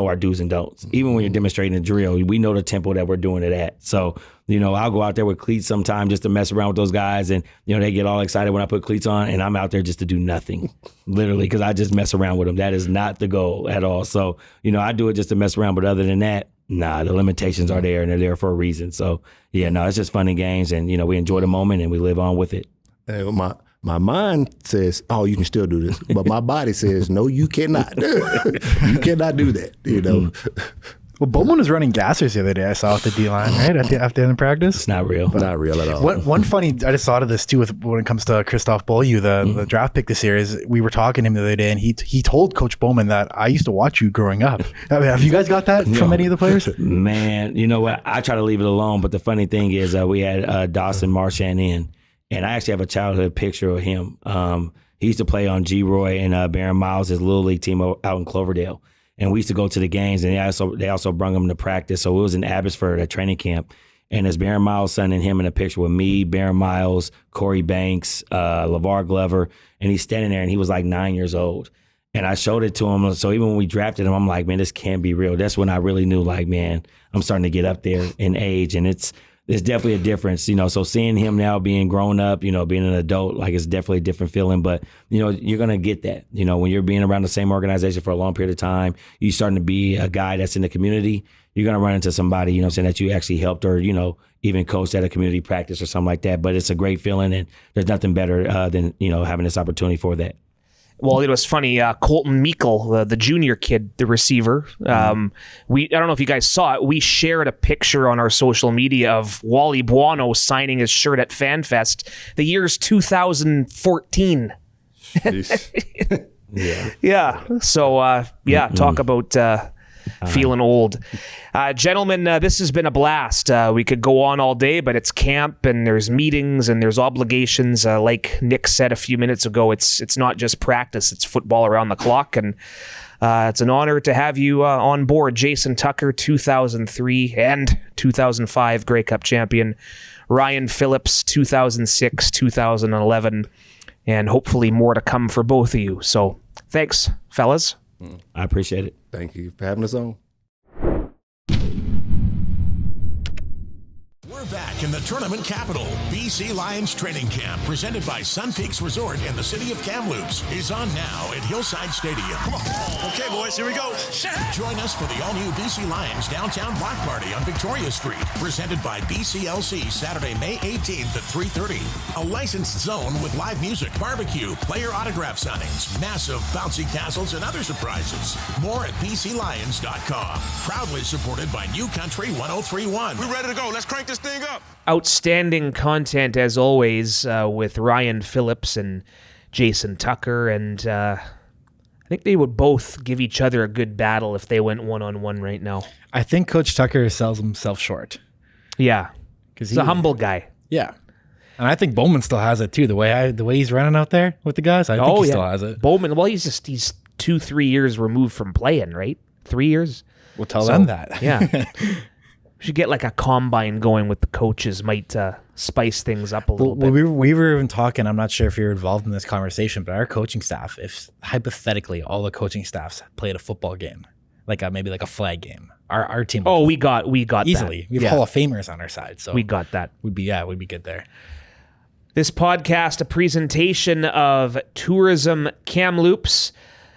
our do's and don'ts. Even when you're demonstrating a drill, we know the tempo that we're doing it at. So, I'll go out there with cleats sometime just to mess around with those guys, and they get all excited when I put cleats on, and I'm out there just to do nothing, literally, because I just mess around with them. That is not the goal at all. So, I do it just to mess around, but other than that, the limitations are there, and they're there for a reason. So, it's just fun and games, and we enjoy the moment and we live on with it. My mind says, oh, you can still do this. But my body says, no, you cannot. You cannot do that, Well, Bowman was running gassers the other day. I saw at the D-line, right? After the end of practice. It's not real. Not real at all. One funny, I just thought of this too when it comes to Christophe Beaulieu, the draft pick this year, is we were talking to him the other day, and he told Coach Bowman that I used to watch you growing up. Have you guys got that from any of the players? Man, you know what? I try to leave it alone, but the funny thing is we had Dawson Marchand in, and I actually have a childhood picture of him. He used to play on G-Roy and Baron Miles' Little League team out in Cloverdale. And we used to go to the games, and they also brought him to practice. So it was in Abbotsford at training camp. And there's Baron Miles' son and him in a picture with me, Baron Miles, Corey Banks, LeVar Glover. And he's standing there, and he was like 9 years old. And I showed it to him. So even when we drafted him, I'm like, man, this can't be real. That's when I really knew, like, man, I'm starting to get up there in age. And there's definitely a difference, So seeing him now being grown up, being an adult, like, it's definitely a different feeling. But, you're going to get that, when you're being around the same organization for a long period of time, you're starting to be a guy that's in the community, you're going to run into somebody, saying that you actually helped or, even coached at a community practice or something like that. But it's a great feeling, and there's nothing better than, having this opportunity for that. Well, it was funny. Colton Meikle, the junior kid, the receiver. I don't know if you guys saw it. We shared a picture on our social media of Wally Buono signing his shirt at FanFest. The year's 2014. Yeah. So, talk about feeling old. Gentlemen, this has been a blast. We could go on all day, but it's camp and there's meetings and there's obligations. Like Nick said a few minutes ago, it's not just practice, it's football around the clock. And it's an honor to have you on board. Jason Tucker, 2003 and 2005 Grey Cup champion. Ryan Phillips, 2006, 2011. And hopefully more to come for both of you. So thanks, fellas. I appreciate it. Thank you for having us on. We're back back in the tournament capital. BC Lions Training Camp, presented by Sun Peaks Resort in the city of Kamloops, is on now at Hillside Stadium. Come on. Okay, boys, here we go. Join us for the all-new BC Lions Downtown Block Party on Victoria Street, presented by BCLC, Saturday, May 18th at 3:30. A licensed zone with live music, barbecue, player autograph signings, massive bouncy castles, and other surprises. More at BCLions.com. Proudly supported by New Country 103.1. We're ready to go. Let's crank this thing up. Outstanding content as always with Ryan Phillips and Jason Tucker, and I think they would both give each other a good battle if they went one-on-one right now. I think Coach Tucker sells himself short. Yeah, because he's a humble guy. Yeah, and I think Bowman still has it too. The way he's running out there with the guys, I think he still has it. Bowman, well, he's 2-3 years removed from playing, right? 3 years. We'll tell them that. Yeah. We should get like a combine going with the coaches. Might spice things up a little bit. We were even talking, I'm not sure if you're involved in this conversation, but our coaching staff, if hypothetically all the coaching staffs played a football game, like maybe like a flag game, our team. Oh, we got easily. That. We have Hall of Famers on our side, so we got that. We'd be good there. This podcast, a presentation of Tourism Kamloops.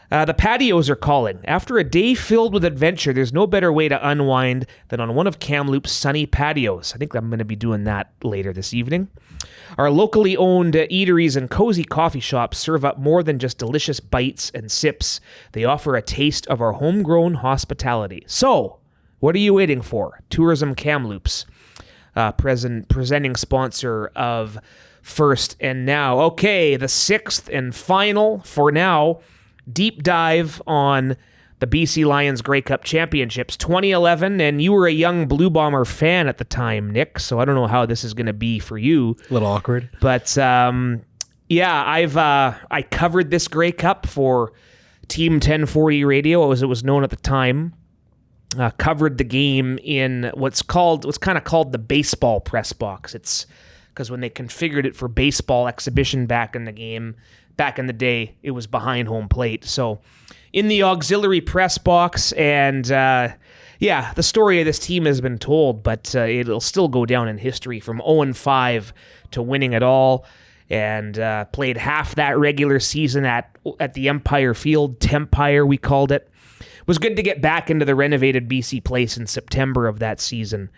The patios are calling. After a day filled with adventure, there's no better way to unwind than on one of Kamloops' sunny patios. I think I'm going to be doing that later this evening. Our locally owned eateries and cozy coffee shops serve up more than just delicious bites and sips. They offer a taste of our homegrown hospitality. So, what are you waiting for? Tourism Kamloops, presenting sponsor of First and Now. Okay, the sixth and final, for now, deep dive on the BC Lions Grey Cup Championships 2011, and you were a young Blue Bomber fan at the time, Nick, so I don't know how this is going to be for you. A little awkward. But yeah, I covered this Grey Cup for Team 1040 Radio, as it was known at the time. Covered the game in what's kind of called the baseball press box. It's because when they configured it for baseball exhibition back in the day, it was behind home plate. So in the auxiliary press box, and the story of this team has been told, but it'll still go down in history from 0-5 to winning it all, and played half that regular season at the Empire Field, Tempire we called it. It was good to get back into the renovated BC Place in September of that season.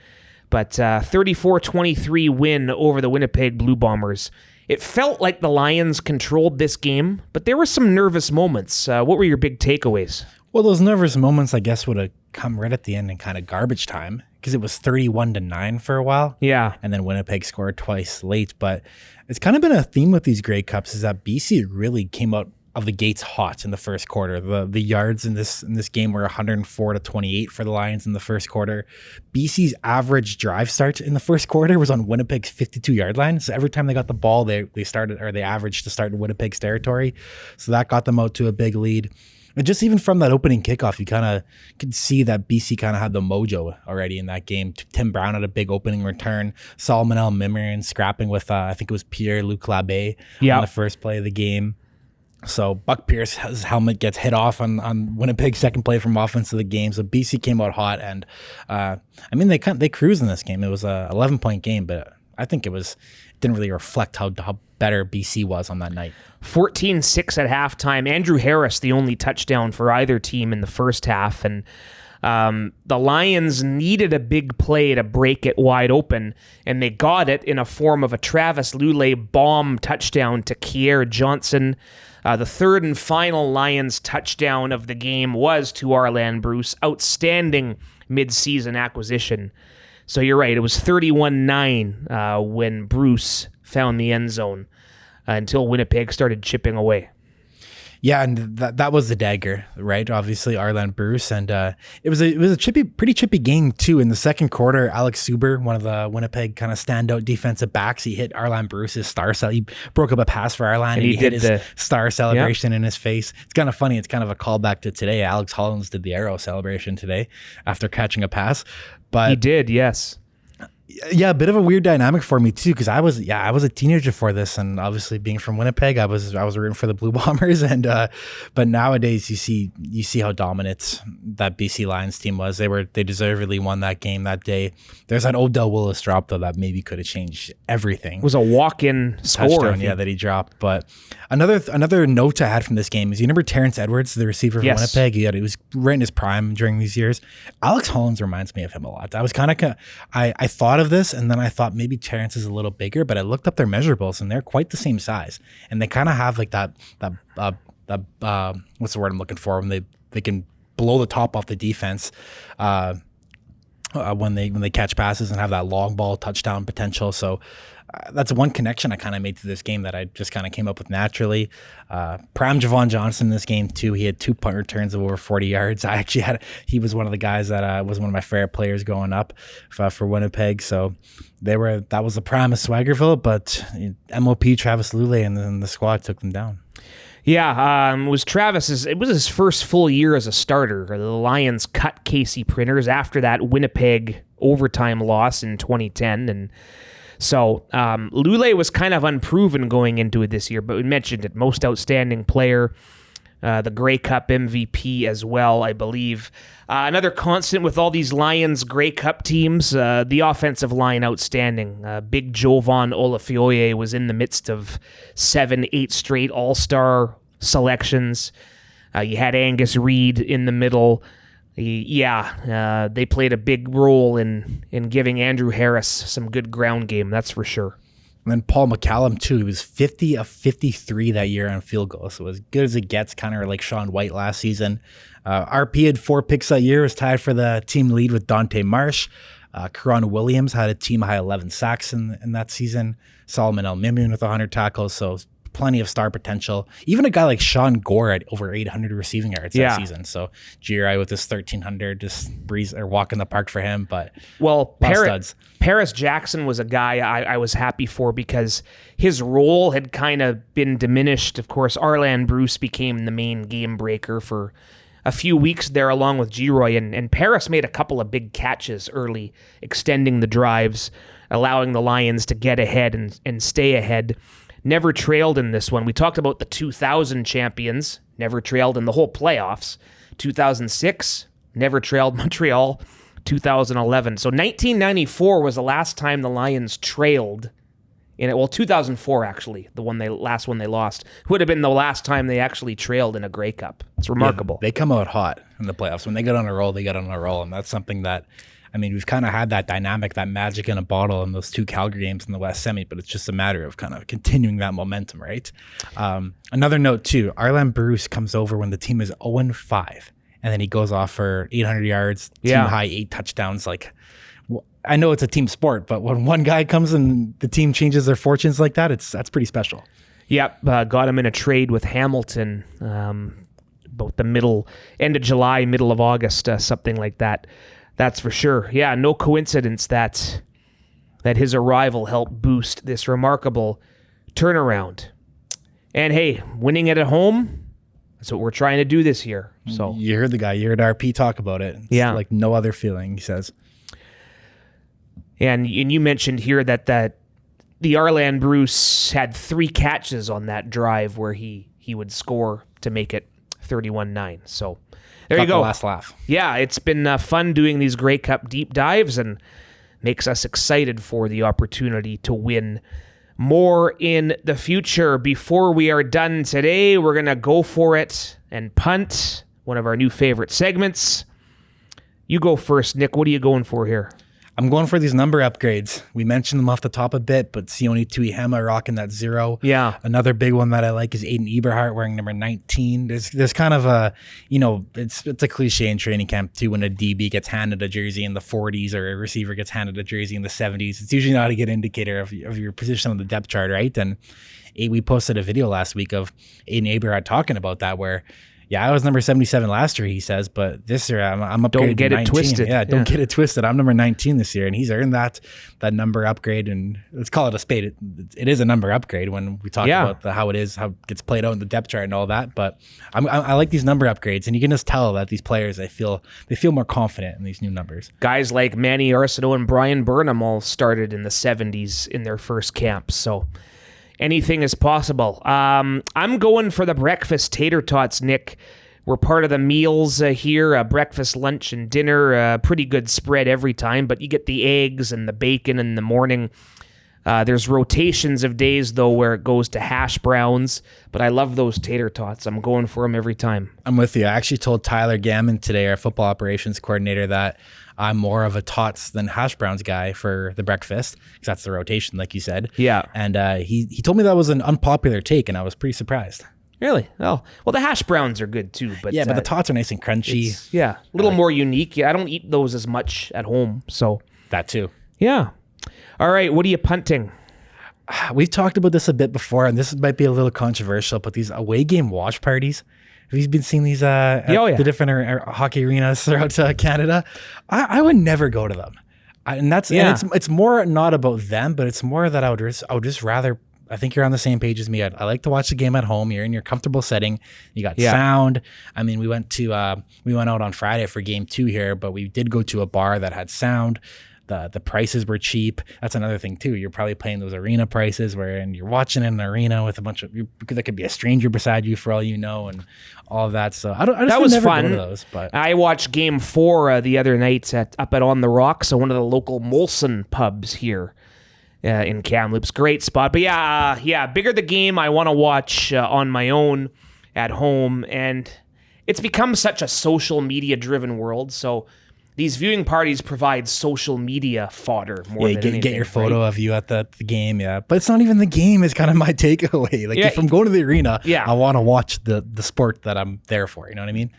But 34-23 win over the Winnipeg Blue Bombers. It felt like the Lions controlled this game, but there were some nervous moments. What were your big takeaways? Well, those nervous moments, I guess, would have come right at the end in kind of garbage time, because it was 31-9 for a while. Yeah. And then Winnipeg scored twice late. But it's kind of been a theme with these Grey Cups is that BC really came out of the gates hot in the first quarter. The yards in this game were 104-28 for the Lions in the first quarter. BC's average drive start in the first quarter was on Winnipeg's 52-yard line. So every time they got the ball, they averaged to start in Winnipeg's territory. So that got them out to a big lead. And just even from that opening kickoff, you kind of could see that BC kind of had the mojo already in that game. Tim Brown had a big opening return. Solomon L. Mimiran scrapping with, I think it was Pierre-Luc Labbé on the first play of the game. So Buck Pierce's helmet gets hit off on Winnipeg's second play from offense of the game. So BC came out hot, and they cruised in this game. It was a 11-point game, but I think it didn't really reflect how better BC was on that night. 14-6 at halftime. Andrew Harris, the only touchdown for either team in the first half, and the Lions needed a big play to break it wide open, and they got it in a form of a Travis Lulay bomb touchdown to Kier Johnson. The third and final Lions touchdown of the game was to Arland Bruce. Outstanding mid-season acquisition. So you're right, it was 31-9 when Bruce found the end zone until Winnipeg started chipping away. Yeah, and that was the dagger, right? Obviously, Arland Bruce, and it was a pretty chippy game too. In the second quarter, Alex Suber, one of the Winnipeg kind of standout defensive backs, he hit Arland Bruce's star cell. He broke up a pass for Arland, and he hit his star celebration in his face. It's kind of funny. It's kind of a callback to today. Alex Hollins did the arrow celebration today after catching a pass, but he did, yes. Yeah, a bit of a weird dynamic for me too, because I was a teenager for this, and obviously being from Winnipeg, I was rooting for the Blue Bombers, and but nowadays you see how dominant that BC Lions team was. They deservedly won that game that day. There's that Odell Willis drop though that maybe could have changed everything. It was a walk-in score, touchdown, that he dropped. But another note I had from this game is, you remember Terrence Edwards, the receiver from Winnipeg? He was right in his prime during these years. Alex Hollins reminds me of him a lot. I was I thought of this, and then I thought maybe Terrence is a little bigger, but I looked up their measurables and they're quite the same size, and they kind of have like that what's the word I'm looking for, when they can blow the top off the defense when they catch passes and have that long ball touchdown potential. So that's one connection I kind of made to this game that I just kind of came up with naturally. Prime Javon Johnson in this game too. He had 2 punt returns of over 40 yards. He was one of the guys that was one of my favorite players growing up for Winnipeg. So that was the prime of Swaggerville, but MOP Travis Lulay and then the squad took them down. Yeah, it was his first full year as a starter. The Lions cut Casey Printers after that Winnipeg overtime loss in 2010, and so Lulay was kind of unproven going into it this year, but we mentioned it, most outstanding player, the Grey Cup MVP as well, I believe. Another constant with all these Lions Grey Cup teams, the offensive line outstanding. Big Jovan Olafioye was in the midst of 7-8 straight All-Star selections. You had Angus Reid in the middle. They played a big role in giving Andrew Harris some good ground game, that's for sure. And then Paul McCallum too. He was 50 of 53 that year on field goals, so as good as it gets, kind of like Sean White last season. RP had 4 picks that year, was tied for the team lead with Dante Marsh. Karan Williams had a team high 11 sacks in that season. Solomon El-Mimoun with 100 tackles, so plenty of star potential. Even a guy like Sean Gore had over 800 receiving yards that season. So GRI with his 1,300 just walk in the park for him. But Paris Jackson was a guy I was happy for because his role had kind of been diminished. Of course, Arlan Bruce became the main game breaker for a few weeks there along with Giroy, and Paris made a couple of big catches early, extending the drives, allowing the Lions to get ahead and stay ahead. Never trailed in this one. We talked about the 2000 champions, never trailed in the whole playoffs. 2006, never trailed Montreal. 2011. So 1994 was the last time the Lions trailed in it. Well, 2004 actually, last one they lost, would have been the last time they actually trailed in a Grey Cup. It's remarkable. Yeah, they come out hot in the playoffs. When they get on a roll, and that's something that, we've kind of had that dynamic, that magic in a bottle in those 2 Calgary games in the West Semi, but it's just a matter of kind of continuing that momentum, right? Another note too, Arlan Bruce comes over when the team is 0-5, and then he goes off for 800 yards, team high 8 touchdowns. Like, I know it's a team sport, but when one guy comes and the team changes their fortunes like that, that's pretty special. Yep, got him in a trade with Hamilton, about the end of July, middle of August, something like that. That's for sure. Yeah, no coincidence that his arrival helped boost this remarkable turnaround. And hey, winning it at home, that's what we're trying to do this year. So you heard the guy, you heard RP talk about it. It's like no other feeling, he says. And you mentioned here that the Arlan Bruce had 3 catches on that drive where he would score to make it 31-9. So there you go. The last laugh. Yeah, it's been fun doing these Grey Cup deep dives and makes us excited for the opportunity to win more in the future. Before we are done today, we're going to go for it and punt, one of our new favorite segments. You go first, Nick. What are you going for here? I'm going for these number upgrades. We mentioned them off the top a bit, but Sione Tuihema rocking that 0. Yeah. Another big one that I like is Aiden Eberhardt wearing number 19. There's kind of a, it's a cliche in training camp too when a DB gets handed a jersey in the 40s or a receiver gets handed a jersey in the 70s. It's usually not a good indicator of your position on the depth chart, right? And we posted a video last week of Aiden Eberhardt talking about that where, Yeah, I was number 77 last year, he says, but this year I'm upgraded. Don't get to 19. it twisted. Yeah, don't get it twisted. I'm number 19 this year, and he's earned that number upgrade. And let's call it a spade. It is a number upgrade when we talk about how it gets played out in the depth chart and all that. But I like these number upgrades, and you can just tell that these players, they feel more confident in these new numbers. Guys like Manny Arsenault and Brian Burnham all started in the 70s in their first camp, so anything is possible. I'm going for the breakfast tater tots, Nick. We're part of the meals here, breakfast, lunch, and dinner. Pretty good spread every time, but you get the eggs and the bacon in the morning. There's rotations of days, though, where it goes to hash browns, but I love those tater tots. I'm going for them every time. I'm with you. I actually told Tyler Gammon today, our football operations coordinator, that I'm more of a tots than hash browns guy for the breakfast, because that's the rotation, like you said. Yeah. And he told me that was an unpopular take, and I was pretty surprised. Really? Oh, well, the hash browns are good too, but but the tots are nice and crunchy. A little more unique. Yeah, I don't eat those as much at home, so That too. yeah. All right, what are you punting? We've talked about this a bit before, and this might be a little controversial, but these away game watch parties. Have you been seeing these at the different hockey arenas throughout Canada? I would never go to them, and it's more not about them, but it's more that I would just rather. I think you're on the same page as me. I like to watch the game at home. You're in your comfortable setting. You got sound. I mean, we went out on Friday for game 2 here, but we did go to a bar that had sound. The prices were cheap. That's another thing too. You're probably paying those arena prices and you're watching in an arena with a bunch of, there could be a stranger beside you for all you know, and all of that. So that was fun. Go to those, but I watched game 4 the other night up at On the Rocks, so one of the local Molson pubs here in Kamloops. Great spot. But bigger the game I want to watch on my own at home, and it's become such a social media driven world. So these viewing parties provide social media fodder more than anything. Get your photo of you at the game, but it's not even the game is kind of my takeaway. Like if I'm going to the arena, I want to watch the sport that I'm there for. You know what I mean?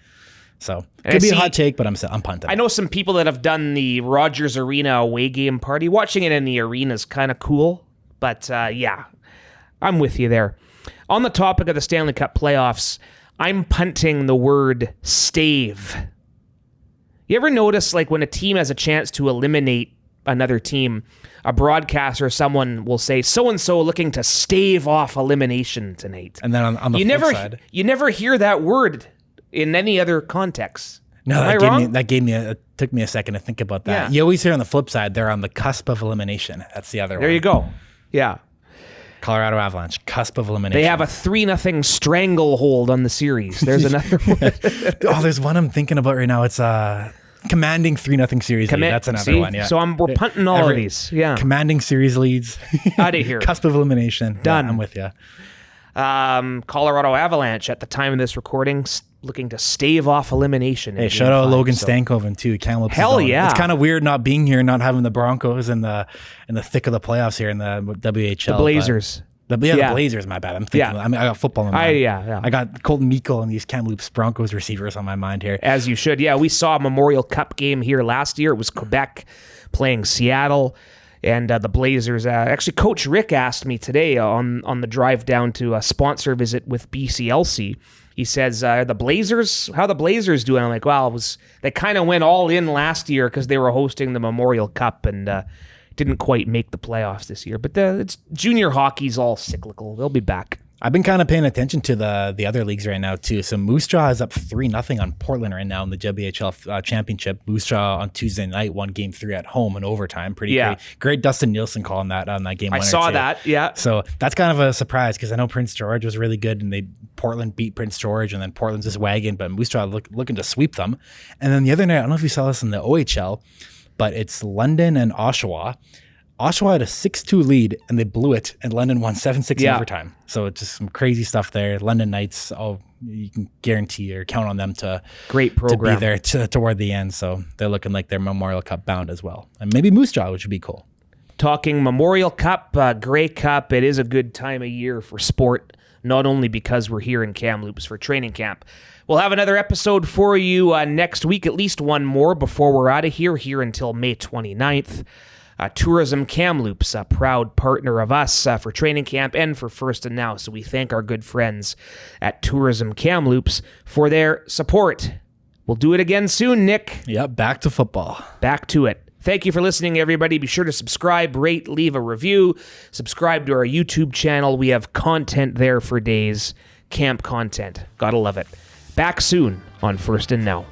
So it could be a hot take, but I'm punting. I know some people that have done the Rogers Arena away game party. Watching it in the arena is kind of cool, but I'm with you there. On the topic of the Stanley Cup playoffs, I'm punting the word stave. You ever notice, like, when a team has a chance to eliminate another team, a broadcaster or someone will say, so-and-so looking to stave off elimination tonight. And then on the flip side, you never hear that word in any other context. No, it took me a second to think about that. Yeah. You always hear on the flip side, they're on the cusp of elimination. That's the other one. There you go. Yeah. Colorado Avalanche, cusp of elimination. They have a 3-0 stranglehold on the series. There's another one. There's one I'm thinking about right now. It's commanding 3-0 series lead. That's another one. Yeah. So we're punting all of these. Yeah. Commanding series leads. Out of here. Cusp of elimination. Done. Yeah, I'm with you. Colorado Avalanche at the time of this recording looking to stave off elimination. Hey, shout out Logan Stankoven too. Kamloops. Hell yeah! It's kind of weird not being here, not having the Broncos in the thick of the playoffs here in the WHL. The Blazers. The Blazers. My bad. I'm thinking. I got football in mind. I got Colton Meikle and these Kamloops Broncos receivers on my mind here. As you should. Yeah, we saw a Memorial Cup game here last year. It was Quebec playing Seattle. And the Blazers, actually, Coach Rick asked me today on the drive down to a sponsor visit with BCLC. He says, how the Blazers doing? I'm like, well, they kind of went all in last year because they were hosting the Memorial Cup and didn't quite make the playoffs this year. But it's junior hockey's all cyclical. They'll be back. I've been kind of paying attention to the other leagues right now too. So Moose Jaw is up 3-0 on Portland right now in the WHL championship. Moose Jaw on Tuesday night won Game 3 at home in overtime. Pretty great Dustin Nielsen calling that on that game. I saw that. Yeah. So that's kind of a surprise because I know Prince George was really good and Portland beat Prince George and then Portland's just wagon, but Moose Jaw looking to sweep them. And then the other night, I don't know if you saw this in the OHL, but it's London and Oshawa. Oshawa had a 6-2 lead, and they blew it, and London won 7-6 in overtime. So it's just some crazy stuff there. London Knights, you can guarantee or count on them to great program to be there toward the end. So they're looking like they're Memorial Cup bound as well. And maybe Moose Jaw, which would be cool. Talking Memorial Cup, Grey Cup, it is a good time of year for sport, not only because we're here in Kamloops for training camp. We'll have another episode for you next week, at least one more before we're out of here until May 29th. Tourism Kamloops, a proud partner of us for training camp and for First and Now. So we thank our good friends at Tourism Kamloops for their support. We'll do it again soon, Nick. Yep, back to football. Back to it. Thank you for listening, everybody. Be sure to subscribe, rate, leave a review. Subscribe to our YouTube channel. We have content there for days. Camp content. Gotta love it. Back soon on First and Now.